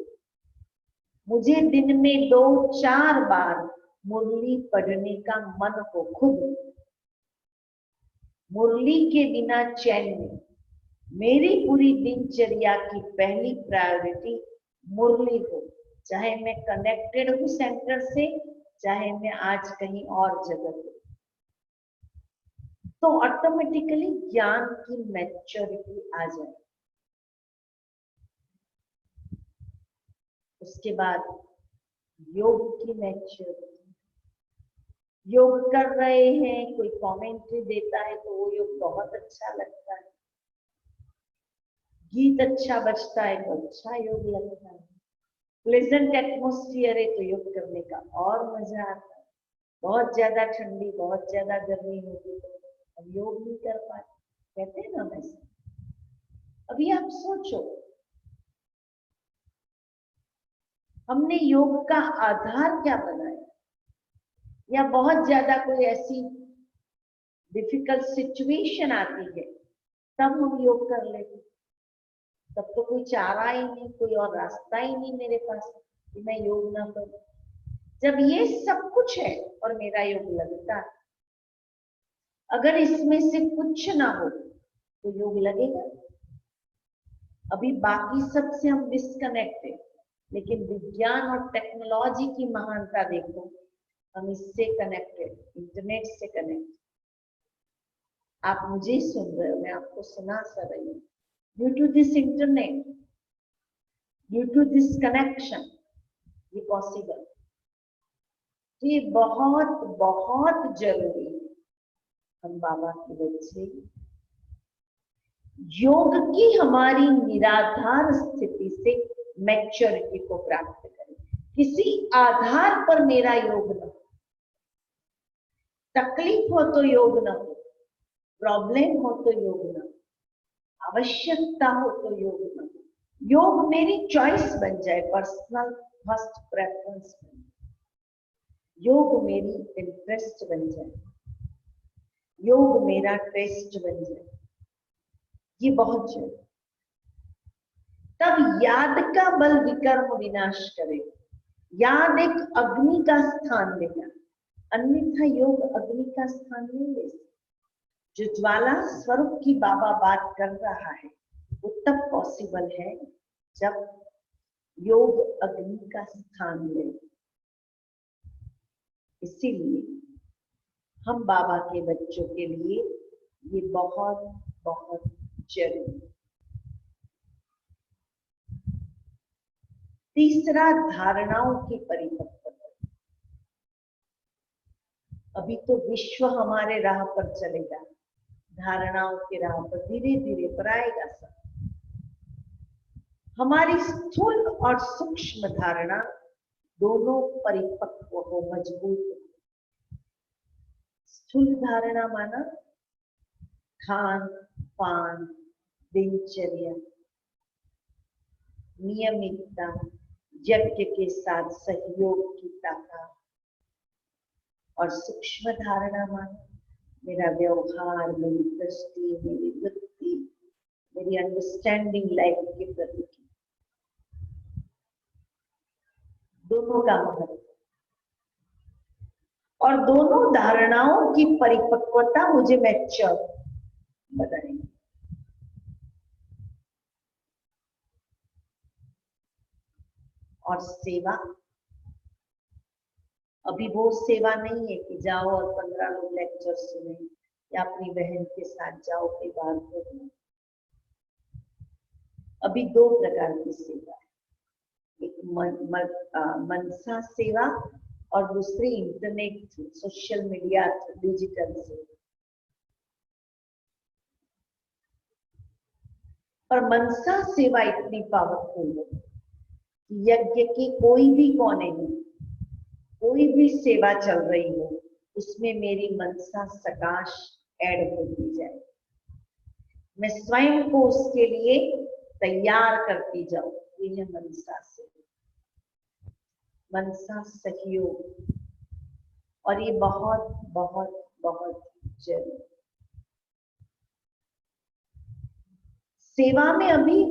A: मुझे दिन में 2-4 बार मुरली पढ़ने का मन हो खुद। मुरली के बिना चैन नहीं। मेरी पूरी दिनचर्या की पहली प्रायोरिटी मुरली हो, चाहे मैं कनेक्टेड हूं सेंटर से, चाहे मैं आज कहीं और जगह हूं। तो ऑटोमेटिकली ज्ञान की मैच्योरिटी आ जाए। उसके बाद योग की मैच्योरिटी। योग कर रहे हैं, कोई कमेंट्री देता है तो वो योग बहुत अच्छा लगता है, गीत अच्छा बजता है तो अच्छा योग लगता है, प्लेजेंट एटमोस्फियर है तो योग करने का और मजा आता है। बहुत ज्यादा ठंडी, बहुत ज्यादा गर्मी होगी तो अब योग नहीं कर पाते, कहते हैं ना वैसे। अभी आप सोचो, हमने योग का आधार क्या बनाया, या बहुत ज्यादा कोई ऐसी डिफिकल्ट सिचुएशन आती है तब हम योग कर लेते, तब तो कोई चारा ही नहीं, कोई और रास्ता ही नहीं मेरे पास कि मैं योग ना करूं। जब ये सब कुछ है और मेरा योग लगता है, अगर इसमें से कुछ ना हो तो योग लगेगा। अभी बाकी सब से हम डिस्कनेक्ट है, लेकिन विज्ञान और टेक्नोलॉजी की महानता देखो, हम इससे कनेक्टेड, इंटरनेट से कनेक्ट। आप मुझे सुन रहे हो, मैं आपको सुना सा रही हूँ। Due to this internet, due to this connection, ये पॉसिबल। तो ये बहुत बहुत जरूरी है हम बाबा के बच्चे योग की हमारी निराधार स्थिति से मैच्योरिटी को प्राप्त करें। किसी आधार पर मेरा योग न हो, तकलीफ हो तो योग न हो, प्रॉब्लम हो तो योग न हो, आवश्यकता हो तो योग न हो, योग मेरी चॉइस बन जाए, पर्सनल फर्स्ट प्रेफरेंस बन जाए, योग मेरी इंटरेस्ट बन जाए, योग मेरा टेस्ट बन जाए, ये बहुत जरूरी। तब याद का बल विकर्म विनाश करे। याद एक अग्नि का स्थान लेगा, अन्यथा योग अग्नि का स्थान नहीं ले सकता। जो ज्वाला स्वरूप की बाबा बात कर रहा है वो तब पॉसिबल है जब योग अग्नि का स्थान ले। इसीलिए हम बाबा के बच्चों के लिए ये बहुत बहुत जरूरी। तीसरा, धारणाओं की परिपक्वता। अभी तो विश्व हमारे राह पर चलेगा, धारणाओं के राह पर धीरे धीरे पर आएगा सब। हमारी स्थूल और सूक्ष्म धारणा दोनों परिपक्व हो, मजबूत हो। स्थूल धारणा माना खान पान, दिनचर्या, नियमितता, यज्ञ के साथ सहयोग की ताकत। और सूक्ष्म धारणा माना मेरा व्यवहार, मेरी दृष्टि, मेरी वृत्ति, मेरी अंडरस्टैंडिंग लाइफ के प्रति, दोनों का महत्व। और दोनों धारणाओं की परिपक्वता मुझे मैच्योर बनाएगी। और सेवा, अभी वो सेवा नहीं है कि जाओ और 15 लोग लेक्चर सुने, या अपनी बहन के साथ जाओ कई बार घूमने। अभी दो प्रकार की सेवा है, एक मनसा सेवा और दूसरी इंटरनेट, सोशल मीडिया, डिजिटल सेवा। और मनसा सेवा इतनी पावरफुल है कि यज्ञ की कोई भी कोने में कोई भी सेवा चल रही हो, उसमें मेरी मनसा सकाश ऐड होती जाए, मैं स्वयं को उसके लिए तैयार करती जाऊं। ये है मनसा सेवा, मनसा सहयोग। और ये बहुत बहुत बहुत जरूरी। सेवा में अभी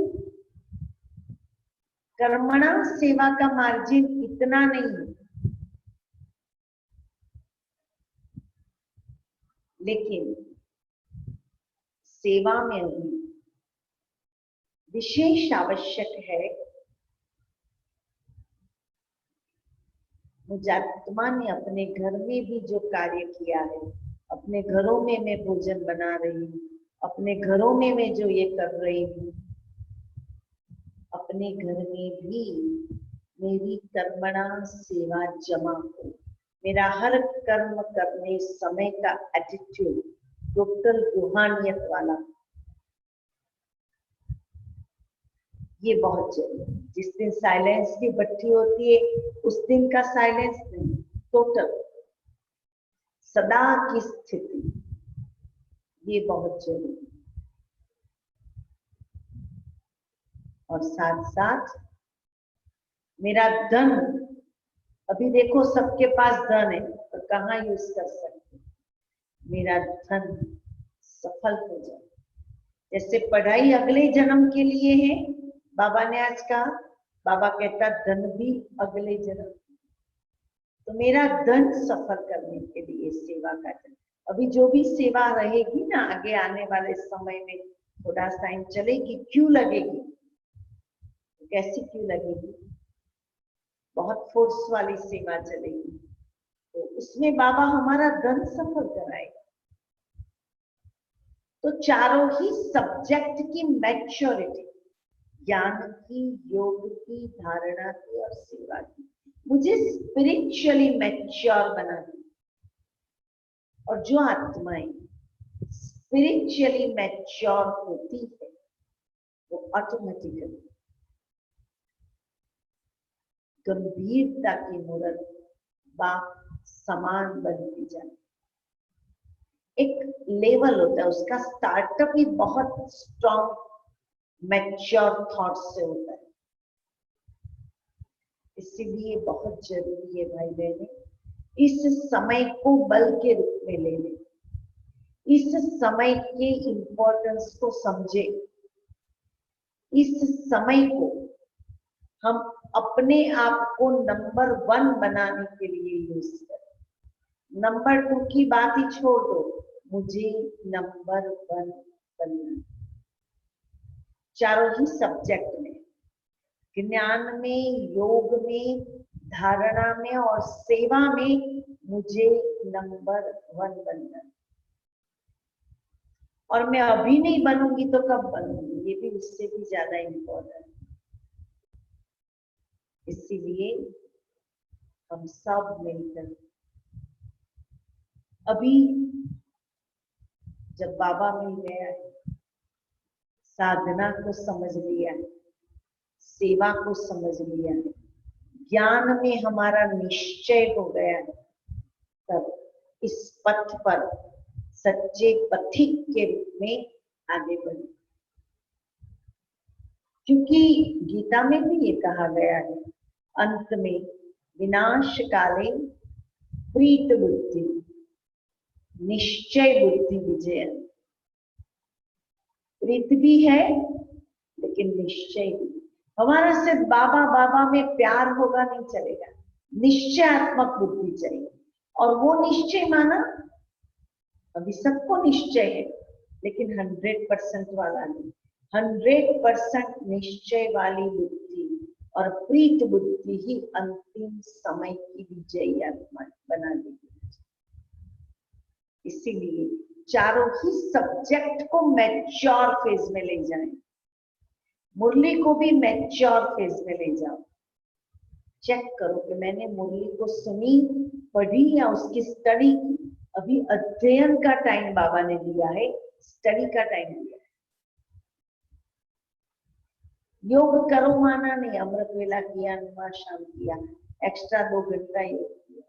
A: कर्मणा सेवा का मार्जिन इतना नहीं है, लेकिन सेवा में अभी विशेष आवश्यक है। मुझात्मा ने अपने घर में भी जो कार्य किया है, अपने घरों में मैं भोजन बना रही हूँ, अपने घरों में मैं जो ये कर रही हूँ, अपने घर में भी मेरी कर्मणा सेवा जमा हो। मेरा हर कर्म करने समय का एटीट्यूड टोटल रूहानियत वाला, ये बहुत जरूरी। जिस दिन साइलेंस की भट्टी होती है उस दिन का साइलेंस नहीं, टोटल सदा की स्थिति, ये बहुत जरूरी। और साथ साथ मेरा धन, अभी देखो सबके पास धन है पर कहाँ यूज कर सकते, मेरा धन सफल हो जाए। जैसे पढ़ाई अगले जन्म के लिए है, बाबा ने आज कहा, बाबा कहता धन भी अगले जन्म, तो मेरा धन सफल करने के लिए सेवा का जन्म। अभी जो भी सेवा रहेगी ना आगे आने वाले समय में, थोड़ा टाइम चलेगी, क्यों लगेगी, कैसी क्यों लगेगी, बहुत फोर्स वाली सेवा चलेगी, तो उसमें बाबा हमारा धन सफल कराएगा। तो चारों ही सब्जेक्ट की मैच्योरिटी, ज्ञान की, योग की, धारणा की और सेवा की, मुझे स्पिरिचुअली मैच्योर बना दी। और जो आत्माएं स्पिरिचुअली मैच्योर होती है वो ऑटोमेटिकली गंभीरता की मूर्त बाप समान बनती जाती। एक लेवल होता है उसका, स्टार्टअप ही बहुत स्ट्रॉन्ग मैच्योर थॉट से होता है। इसीलिए बहुत जरूरी है भाई बहने, इस समय को बल के रूप में ले लें, इस समय के इम्पोर्टेंस को समझे, इस समय को हम अपने आप को नंबर 1 बनाने के लिए यूज करें। नंबर 2 की बात ही छोड़ दो, मुझे नंबर 1 बनना। चारों ही सब्जेक्ट में, ज्ञान में, योग में, धारणा में और सेवा में मुझे नंबर 1 बनना। और मैं अभी नहीं बनूंगी तो कब बनूंगी, ये भी उससे भी ज्यादा इम्पोर्टेंट। इसीलिए हम सब मिलकर अभी जब बाबा मिल गया, साधना को समझ लिया, सेवा को समझ लिया, ज्ञान में हमारा निश्चय हो गया, तब इस पथ पर सच्चे पथिक के रूप में आगे बढ़े। क्योंकि गीता में भी ये कहा गया है, अंत में विनाश काले प्रीत बुद्धि निश्चय बुद्धि विजय। प्रीत भी है लेकिन निश्चय भी। हमारा सिर्फ बाबा बाबा में प्यार होगा नहीं चलेगा, निश्चयात्मक बुद्धि चाहिए। और वो निश्चय माना, अभी सबको निश्चय है लेकिन 100% वाला नहीं, 100% निश्चय वाली बुद्धि और प्रीत बुद्धि ही अंतिम समय की विजयी आत्मा बना देगी। इसीलिए चारों ही सब्जेक्ट को मैच्योर फेज में ले जाएं, मुरली को भी मैच्योर फेज में ले जाओ। चेक करो कि मैंने मुरली को सुनी, पढ़ी या उसकी स्टडी की। अभी अध्ययन का टाइम बाबा ने दिया है, स्टडी का टाइम दिया है। योग करो माना नहीं, अमृत वेला किया, नुमा शाम किया, एक्स्ट्रा 2 घंटा योग किया।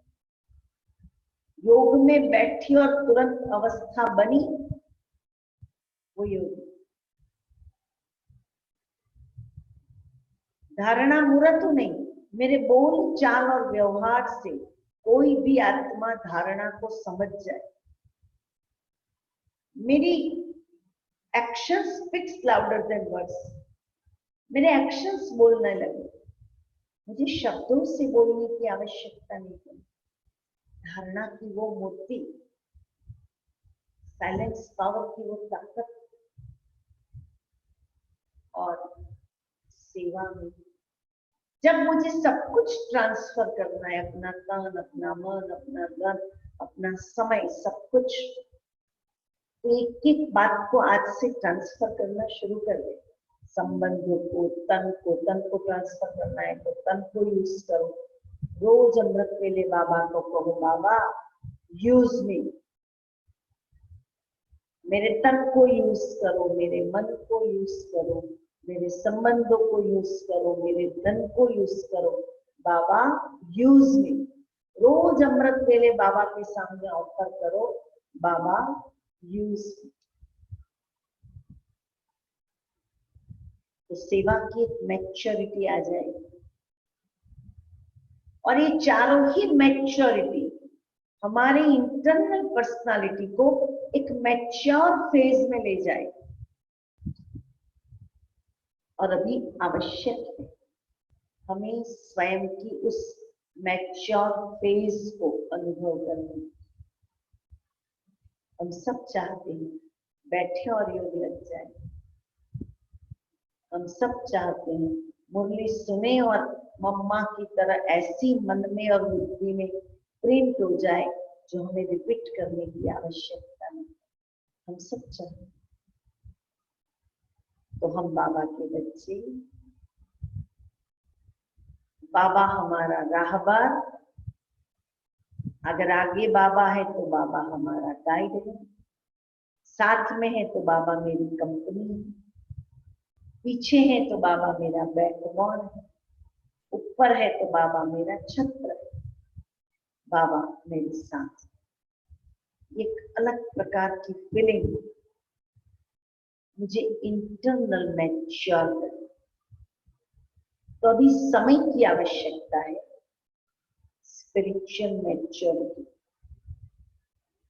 A: योग में बैठी और तुरंत अवस्था बनी, वो योग। धारणा मूर्त नहीं, मेरे बोल चाल और व्यवहार से कोई भी आत्मा धारणा को समझ जाए। मेरी actions speaks louder than words, मेरे एक्शंस बोलने लगे, मुझे शब्दों से बोलने की आवश्यकता नहीं है। धारणा की वो मूर्ति, साइलेंस पावर की वो ताकत, और सेवा में जब मुझे सब कुछ ट्रांसफर करना है, अपना तन, अपना मन, अपना धन, अपना समय, सब कुछ, तो एक एक बात को आज से ट्रांसफर करना शुरू कर दे। संबंधों को, तन को ट्रांसफर करना है तो तन को यूज करो। रोज अमृत वेले बाबा को कहो, बाबा यूज मी, मेरे तन को यूज करो, मेरे मन को यूज करो, मेरे संबंधों को यूज करो, मेरे धन को यूज करो, बाबा यूज मी। रोज अमृत वेले बाबा के सामने ऑफर करो, बाबा यूज मी। तो सेवा की एक मैच्योरिटी आ जाएगी। और ये चारों ही मैच्योरिटी हमारे इंटरनल पर्सनालिटी को एक मैच्योर फेज में ले जाए, और अभी आवश्यक है हमें स्वयं की उस मैच्योर फेज को अनुभव करना। हम सब चाहते हैं बैठे और योग लग जाए, हम सब चाहते हैं मुरली सुने और मम्मा की तरह ऐसी मन में और बुद्धि में प्रिंट हो जाए जो हमें रिपीट करने की आवश्यकता नहीं। हम सब चाहते हैं। तो हम बाबा के बच्चे, बाबा हमारा राहबर, अगर आगे बाबा है तो बाबा हमारा गाइड है, साथ में है तो बाबा मेरी कंपनी है, पीछे है तो बाबा मेरा बैकबोन है, ऊपर है तो बाबा मेरा छत्र है, बाबा मेरे साथ। एक अलग प्रकार की फीलिंग मुझे इंटरनल मैच्योर कर, तो अभी समय की आवश्यकता है स्पिरिचुअल मैच्योरिटी,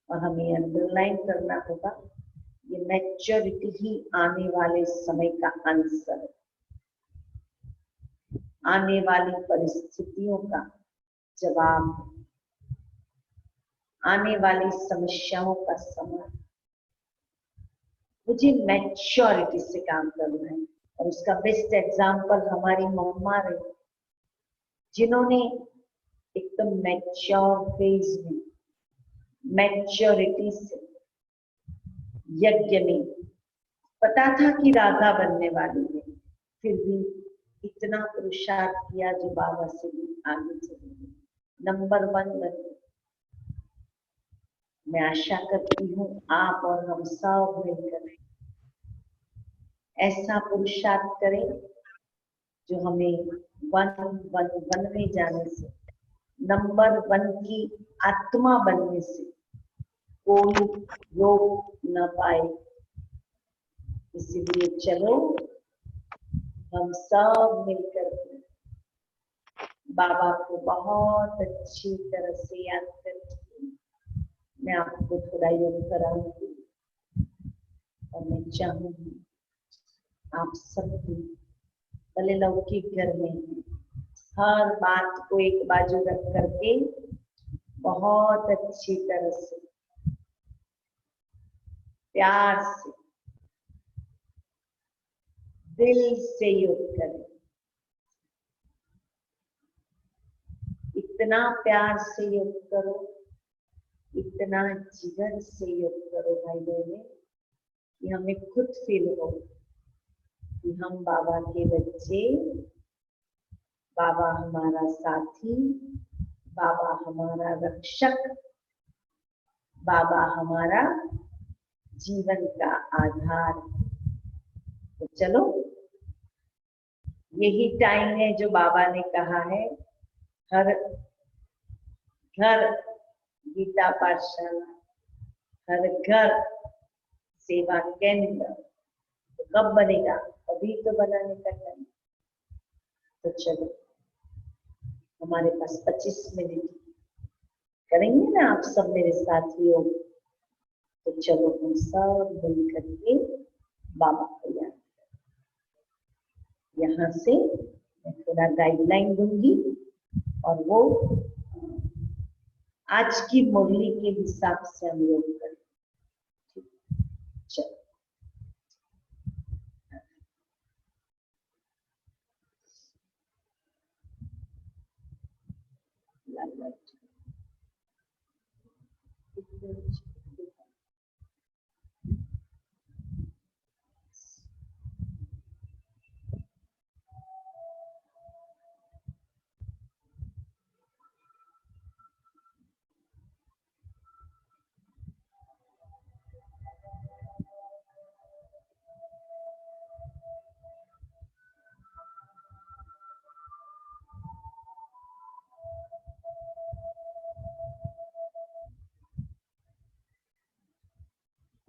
A: और हमें अंडरलाइन करना होगा ये मैच्योरिटी ही आने वाले समय का आंसर है, आने वाली परिस्थितियों का जवाब, आने वाली समस्याओं का समाधान। मुझे मैच्योरिटी से काम करना है, और उसका बेस्ट एग्जाम्पल हमारी मम्मा रही, जिन्होंने एकदम मैच्योर फेज में मैच्योरिटी से यज्ञ में पता था कि राधा बनने वाली है, फिर भी इतना पुरुषार्थ किया जो बाबा से भी आगे चले गए, नंबर 1 बने। मैं आशा करती हूँ आप और हम सब मिलकर ऐसा पुरुषार्थ करें जो हमें 1 में जाने से, नंबर 1 की आत्मा बनने से कोई रोक न पाए। इसलिए चलो हम सब मिलकर बाबा को बहुत अच्छी तरह से याद करके मैं आपको थोड़ा योग कराऊंगी, और मैं चाहूंगी आप सब भी भले लौकिक घर में हर बात को एक बाजू रख करके बहुत अच्छी तरह से प्यार से दिल से योग करें, इतना प्यार से योग करो, इतना जिगर से योग करो भाई बहने, कि हमें खुद फील हो कि हम बाबा के बच्चे, बाबा हमारा साथी, बाबा हमारा रक्षक, बाबा हमारा जीवन का आधार। तो चलो यही टाइम है जो बाबा ने कहा है हर घर गीता पाठशाला, हर घर सेवा केंद्र। तो कब बनेगा? अभी तो बनाने का टाइम। तो चलो हमारे पास 25 मिनट करेंगे ना आप सब मेरे साथियों। तो चलो हम सब मिल करके बाबा को याद करें। यहाँ से मैं थोड़ा गाइडलाइन दूंगी और वो आज की मुरली के हिसाब से हम योग करें। चलो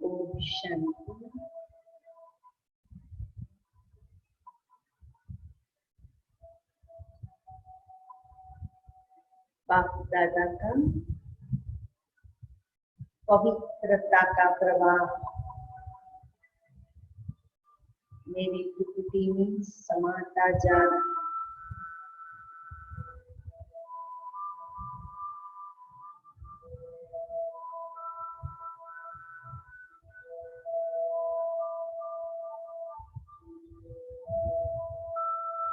A: ओम शांति। दादा का पवित्रता का प्रवाह मेरी प्रकृति में समाता जा रहा है।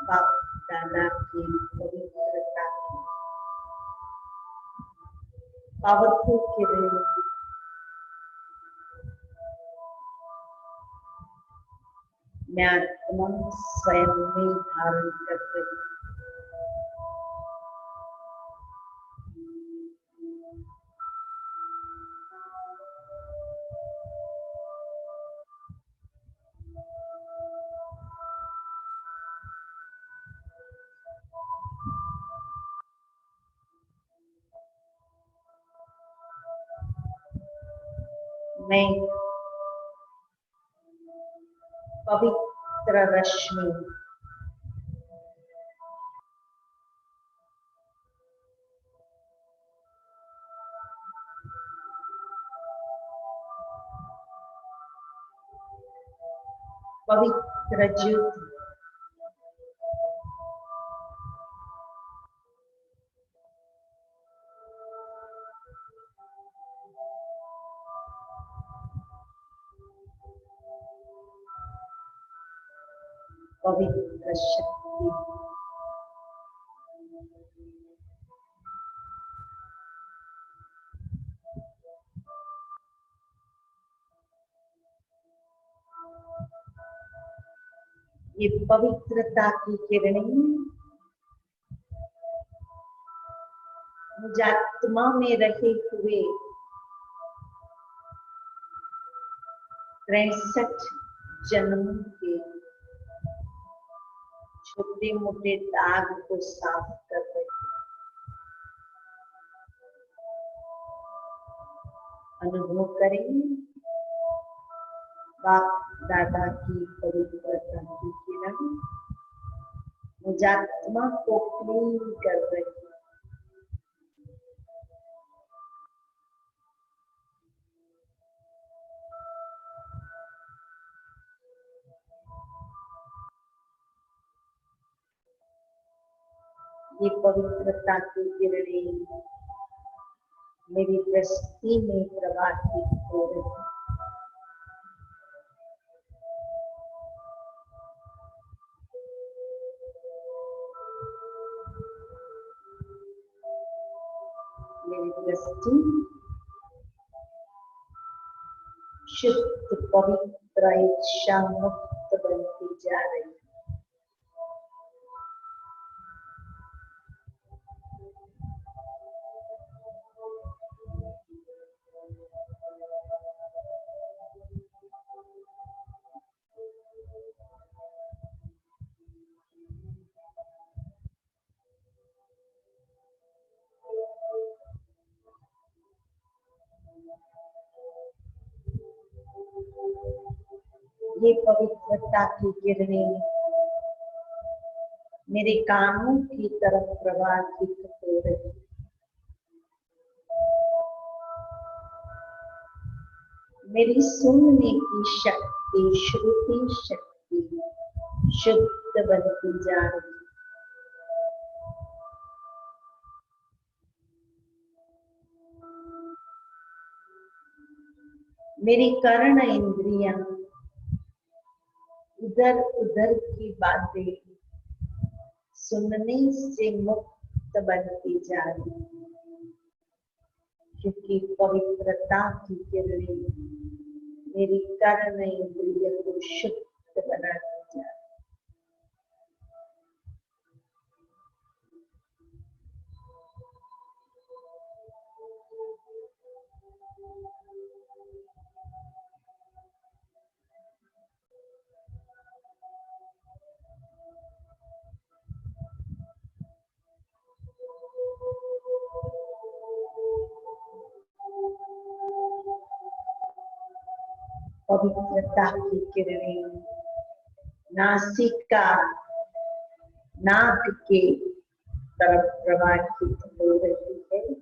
A: बाप दादा की पवित्रता की पावरफुल किरणें मैं आत्मा स्वयं में धारण कर रही हूँ। मैं पवित्र रश्मि पवित्र ज्योति पवित्र शक्ति ये पवित्रता की किरणें मुझ आत्मा में रहे हुए 63 जन्मों के छोटे मोटे दाग को साफ कर रही हूँ। अनुभव करें बाप दादा की पवित्रता की किरण मुझ आत्मा को क्लीन कर रही है। ये पवित्रता की किरणें मेरी दृष्टि में प्रवाहित हो रही है। मेरी दृष्टि शुद्ध पवित्र इच्छा मुक्त बनती जा रही है। ये पवित्रता की किरणें मेरे कानों की तरफ प्रवाहित हो रही है। मेरी सुनने की शक्ति श्रुति शक्ति शुद्ध बनती जा रही है। मेरी कर्ण इंद्रियां इधर उधर की बातें सुनने से मुक्त बनती जा रही है, क्योंकि पवित्रता की किरणें मेरी कर्ण इंद्रिय को शुद्ध बनाती जा रही है। पवित्रता की किरणें नासिका नाक के तरफ प्रवाहित हो रही है।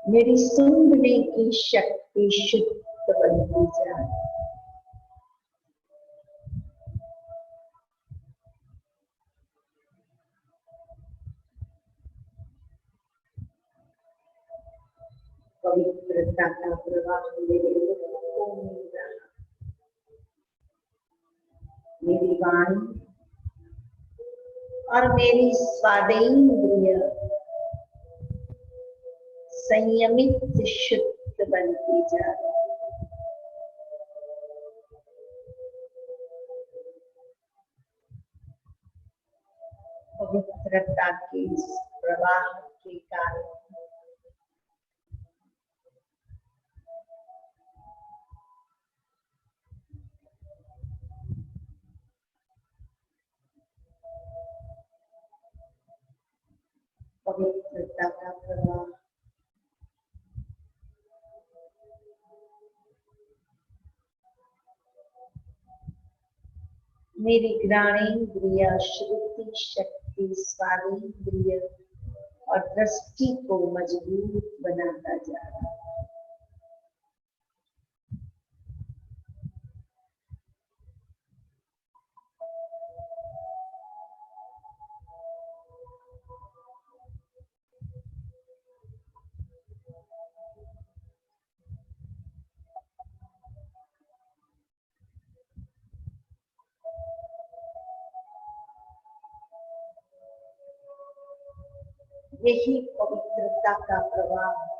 A: मेरी सुनने की शक्ति शुद्ध बनती जाए। पवित्रता का प्रवाह मेरे लोगों को मिल रहा। मेरी वाणी और मेरी स्वादेंद्रिय संयमित शुद्ध बनती जा रही। पवित्रता के इस प्रवाह के कारण पवित्रता का प्रवाह मेरी घ्राणेन्द्रिय, श्रुति शक्ति, स्वादेंद्रिय और दृष्टि को मजबूत बनाता जा रहा है। यही पवित्रता का प्रवाह है।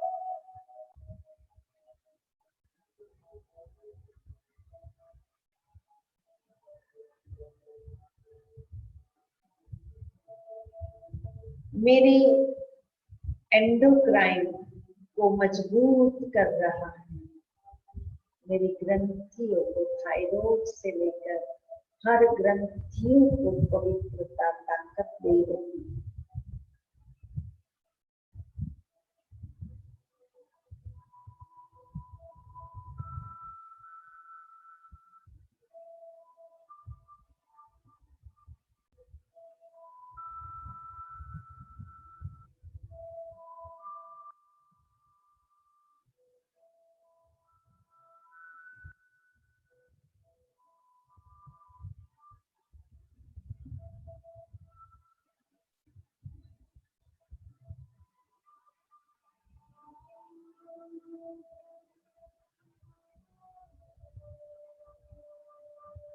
A: मेरे एंडोक्राइन को मजबूत कर रहा है। मेरी ग्रंथियों को थायराइड से लेकर हर ग्रंथियों को पवित्रता ताकत दे रही है।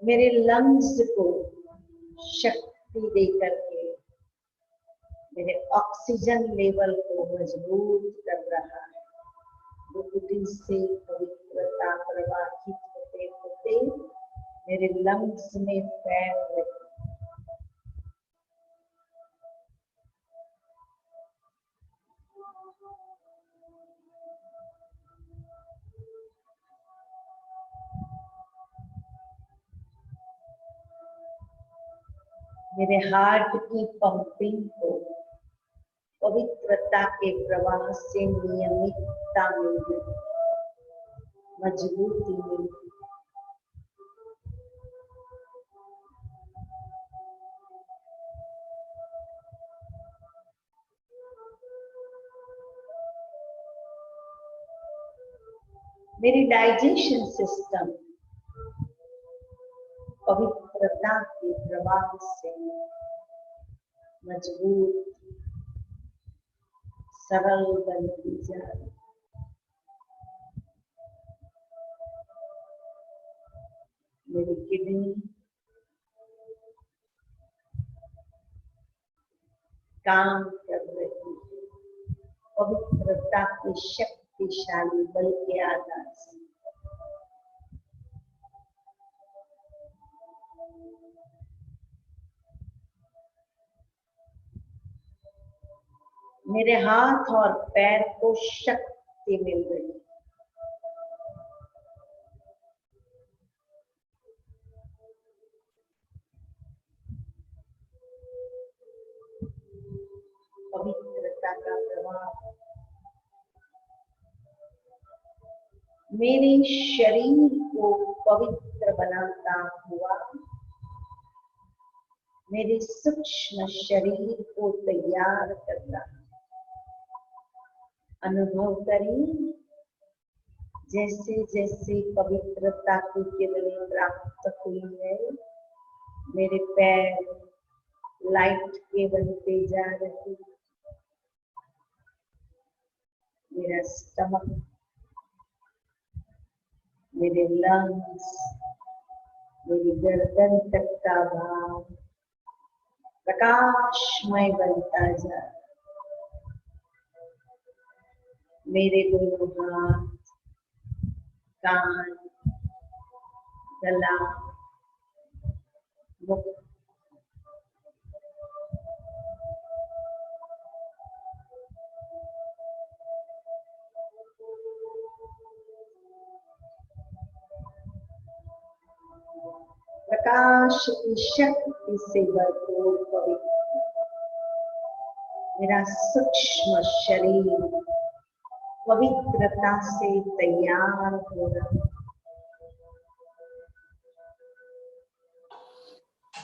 A: मेरे लंग्स को शक्ति देकर के मेरे ऑक्सीजन लेवल को मजबूत कर रहा है। बुद्धि से पवित्रता प्रवाहित होते होते मेरे लंग्स में फैल रही। मेरे हार्ट की पंपिंग को पवित्रता के प्रवाह से नियमितता मिल गई, मजबूती मिल गई। मेरी डाइजेशन सिस्टम पवित्रता के प्रवाह से मजबूत सरल बनती जा रही। मेरी किडनी काम कर रही है पवित्रता के शक्तिशाली बल के आधार से। मेरे हाथ और पैर को शक्ति मिल रही है। पवित्रता का प्रवाह मेरे शरीर को पवित्र बनाता हुआ मेरे सूक्ष्म शरीर को तैयार करता है। अनुभव करें जैसे जैसे पवित्रता की किरणें प्राप्त हुई है, मेरे पैर लाइट के बनते जा रहे, मेरा स्टमक, मेरे लंग्स, मेरी गर्दन तक का भाव प्रकाशमय बनता जा, मेरे दोनों हाथ, कान, गला, मुख, प्रकाश की शक्ति से भरपूर पवित्र मेरा सूक्ष्म शरीर पवित्रता से तैयार हो रहा।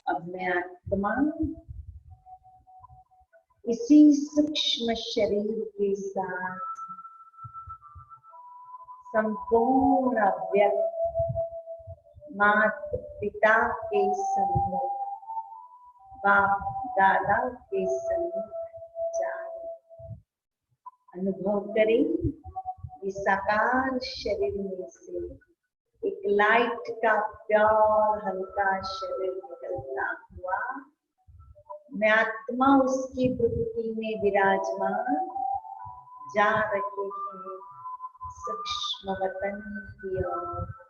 A: अब मैं आत्मा इसी सूक्ष्म शरीर के साथ संपूर्ण व्यक्त माता पिता के सम्मुख, बाप दादा के सम्मुख अनुभव करें कि साकार शरीर में से एक लाइट का प्योर हल्का शरीर निकलता हुआ, मैं आत्मा उसकी वृत्ति में विराजमान जा रहे हैं सूक्ष्म वतन की ओर।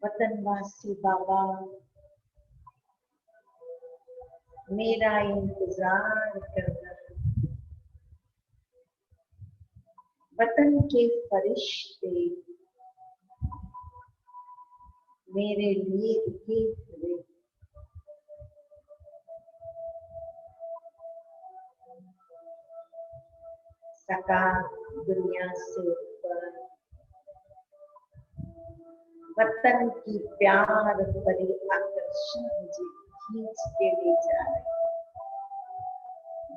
A: वतनवासी बाबा मेरा इंतजार कर रहे, वतन के फरिश्ते मेरे लिए रुके हुए, साकार दुनिया से ऊपर वतन की प्यार भरी आकर्षण मुझे खींच के ले जा रहे,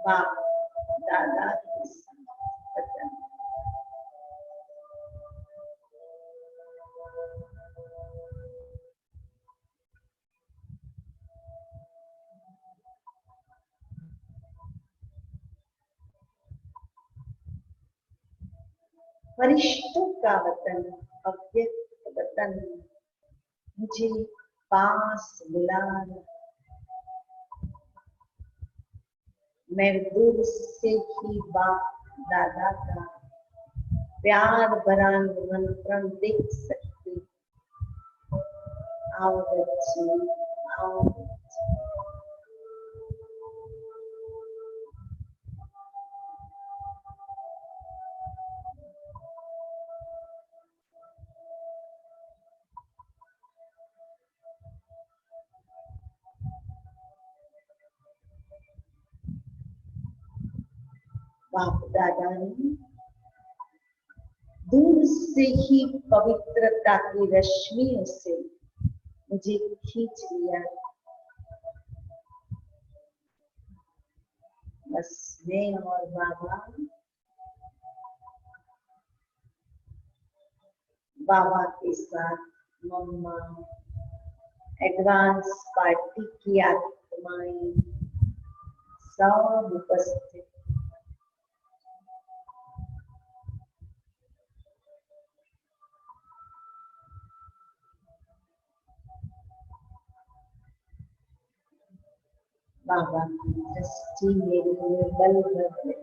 A: बाप दादा के साथ वतन। फरिश्तों का वतन, अव्यक्त वतन मुझे पास बुला रहा। मैं दूर से ही बाप दादा का प्यार भरा निमंत्रण देख सकती। आओ बच्चे, आओ बच्चे। बाप दादा ने दूर से ही पवित्रता की रश्मियों से मुझे खींच लिया। बस मैं और बाबा के साथ मम्मा, एडवांस पार्टी की आत्माएं सब उपस्थित। बाबा की दृष्टि मेरे लिए बल भर गई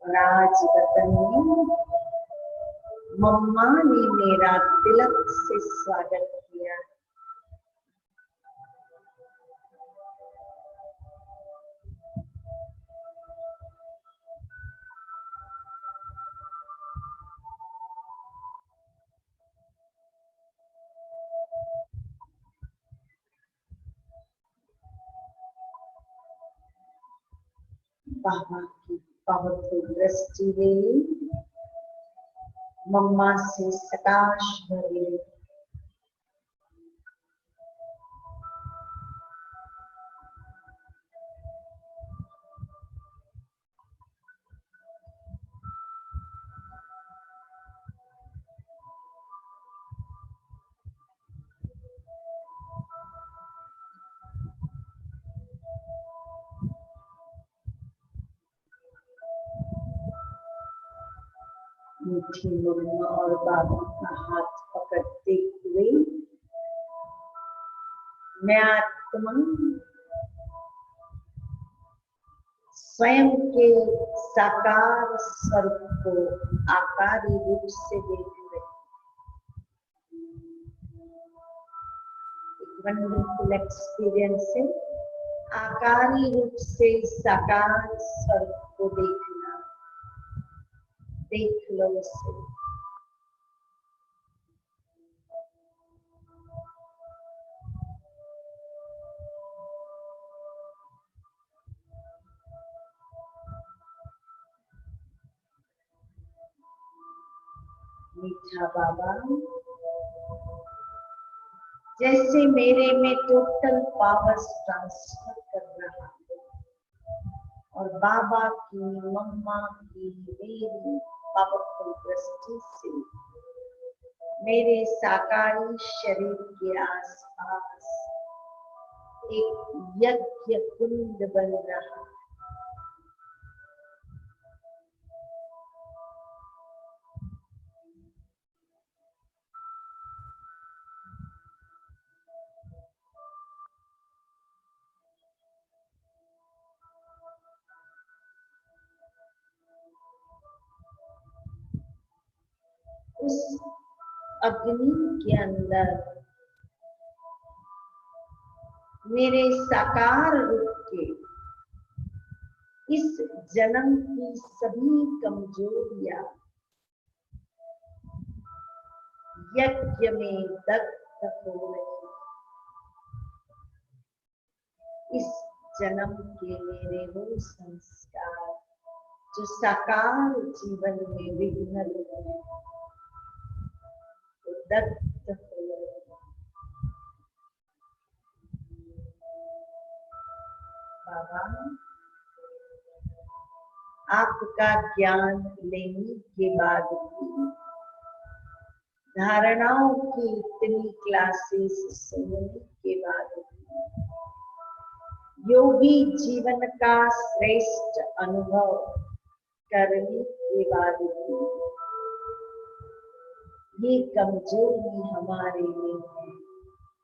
A: और आज वतन में मम्मा ने मेरा तिलक से स्वागत किया। बाबा की पावरफुल दृष्टि ले ली, मम्मा से सकाश भरे, मीठी मम्मा और बाबा का हाथ पकड़ते हुए मैं आत्मा स्वयं के साकार स्वरूप को आकारी रूप से देख रही। एक वंडरफुल एक्सपीरियंस है, आकारी रूप से साकार स्वरूप को देखना। देख लो उसे। मीठा बाबा जैसे मेरे में टोटल पावर्स ट्रांसफर कर रहा है और बाबा की मम्मा की मेरी पावरफुल दृष्टि से मेरे साकारी शरीर के आसपास एक यज्ञ कुंड बन रहा है। उस अग्नि के अंदर मेरे साकार रूप के इस जन्म की सभी कमजोरियां यज्ञ में दग्ध हो रही। इस जन्म के मेरे वो संस्कार जो साकार जीवन में विघ्न हुए दग्ध हो रहे। बाबा आपका ज्ञान लेने के बाद भी धारणाओं की इतनी क्लासेस सुनने के बाद भी योगी जीवन का श्रेष्ठ अनुभव करने के बाद भी ये कमजोरी हमारे में है।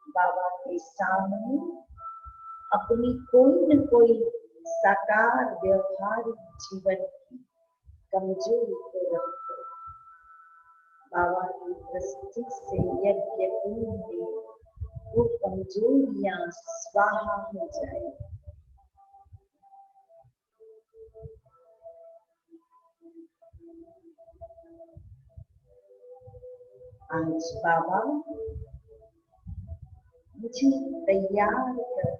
A: बाबा के सामने अपनी कोई न कोई साकार व्यवहारिक जीवन की कमजोरी को रखो। बाबा की दृष्टि से यज्ञ कुंड में वो कमजोरियां स्वाहा हो जाए। आज बाबा मुझे तैयार कर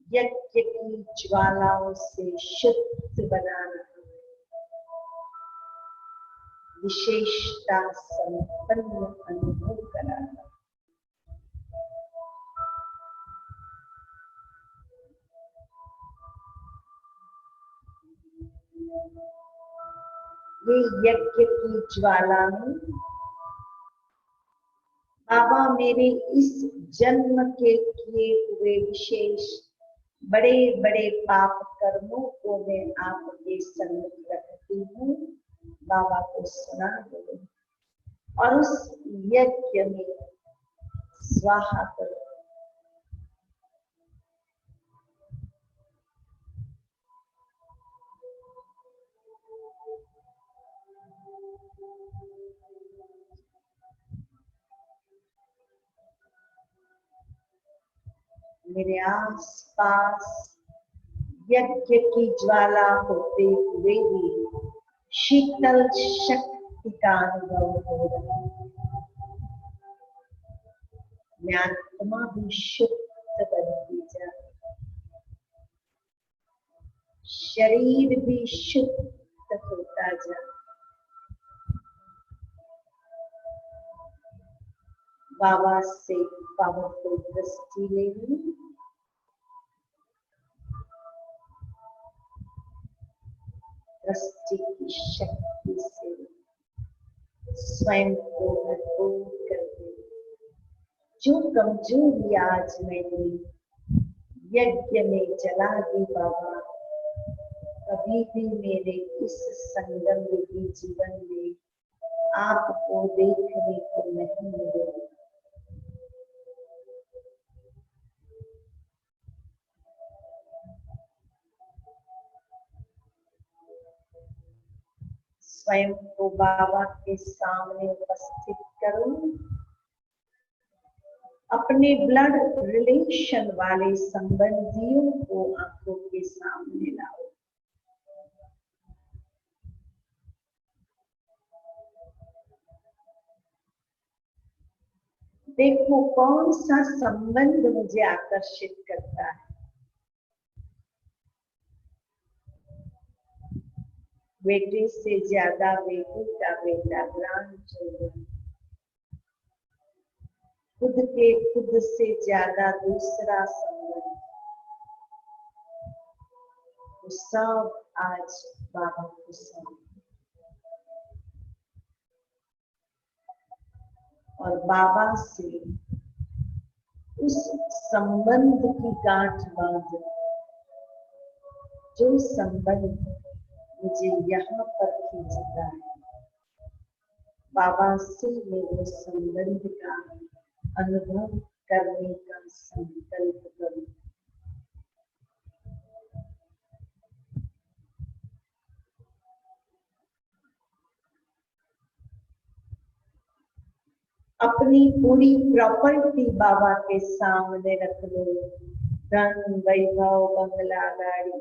A: यज्ञ की ज्वालाओं से शुद्ध बनाना, विशेषता संपन्न अनुभव कराना। ये यज्ञ की ज्वाला में बाबा मेरे इस जन्म के किए हुए विशेष बड़े बड़े पाप कर्मों को मैं आपके सम्मुख रखती हूँ। बाबा को सुना दो और उस यज्ञ में स्वाहा करो। मेरे आसपास यज्ञ की ज्वाला होते हुए भी शीतल शक्ति का अनुभव हो रहा है। मैं आत्मा भी शुद्ध बनती जा, शरीर भी शुद्ध होता जा। बाबा से पावरफुल दृष्टि लेनी, दृष्टि की शक्ति से स्वयं को भरपूर कर दे। जो कमजोरी आज मैंने यज्ञ में जला दी बाबा, कभी भी मेरे इस संगम के जीवन में आपको देखने को नहीं मिलेगा। स्वयं को बाबा के सामने उपस्थित करो, अपने ब्लड रिलेशन वाले संबंधियों को आंखों के सामने लाओ। देखो कौन सा संबंध मुझे आकर्षित करता है। बेटे से ज्यादा बेटी का बेटा, ग्रांड चिल्ड्रन, खुद के खुद से ज्यादा दूसरा संबंध, वो सब आज बाबा को सौंप और बाबा से उस संबंध की गांठ बांध, जो संबंध मुझे यहाँ पर खींचता है। बाबा से मेरे संबंध का अनुभव करने का संकल्प करूं। अपनी पूरी प्रॉपर्टी बाबा के सामने रख लो, धन वैभव बंगला गाड़ी।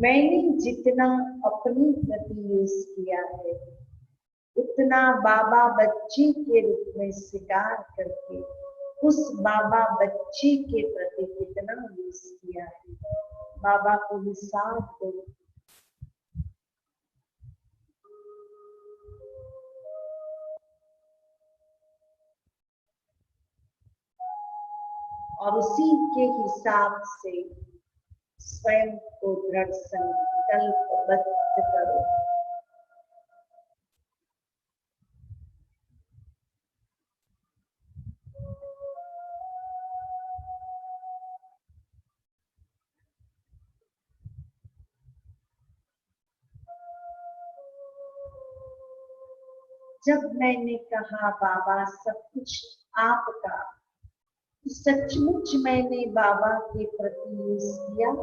A: मैंने जितना अपनी प्रति यूज किया है, उतना बाबा बच्ची के रूप में स्वीकार करके उस बाबा बच्ची के प्रति कितना यूज किया है, बाबा को हिसाब दो। और उसी के हिसाब से स्वयं को दृढ़ संकल्पबद्ध करो। जब मैंने कहा बाबा सब कुछ आपका, सचमुच मैंने बाबा के प्रति यूज किया।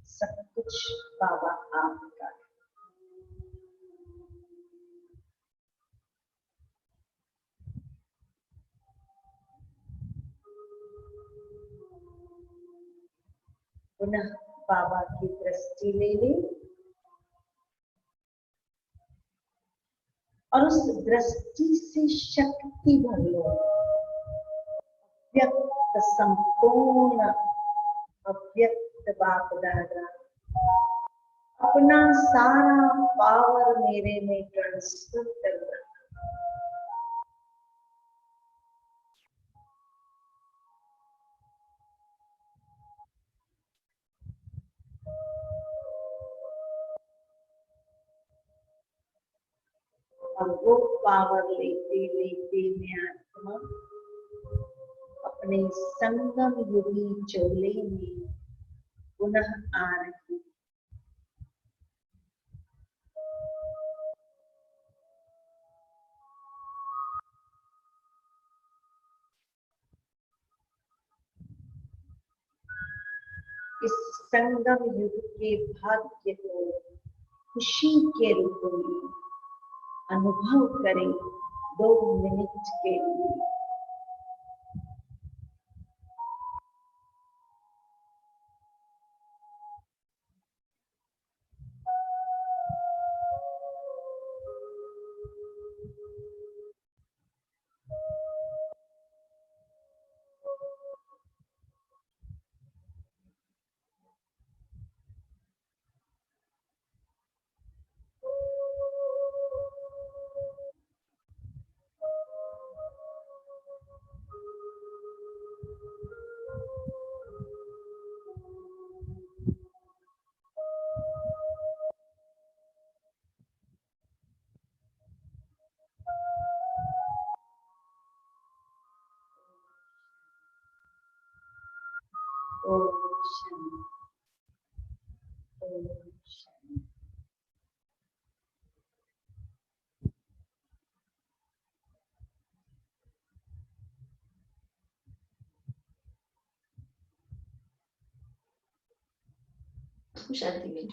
A: सब कुछ बाबा आपका है। पुनः बाबा की दृष्टि ले ले और उस दृष्टि से शक्ति भर लो। व्यक्त संपूर्ण अव्यक्त बाप दादा अपना सारा पावर मेरे में ट्रांसफर कर रहा। और वो पावर लेते लेते मैं आत्मा अपने संगम युगी चोले में पुनः आ रही। इस संगम युग के भाग्य को खुशी के रूप में अनुभव करें 2 मिनट के लिए। ओम शांति। ओम शांति।
B: शांति में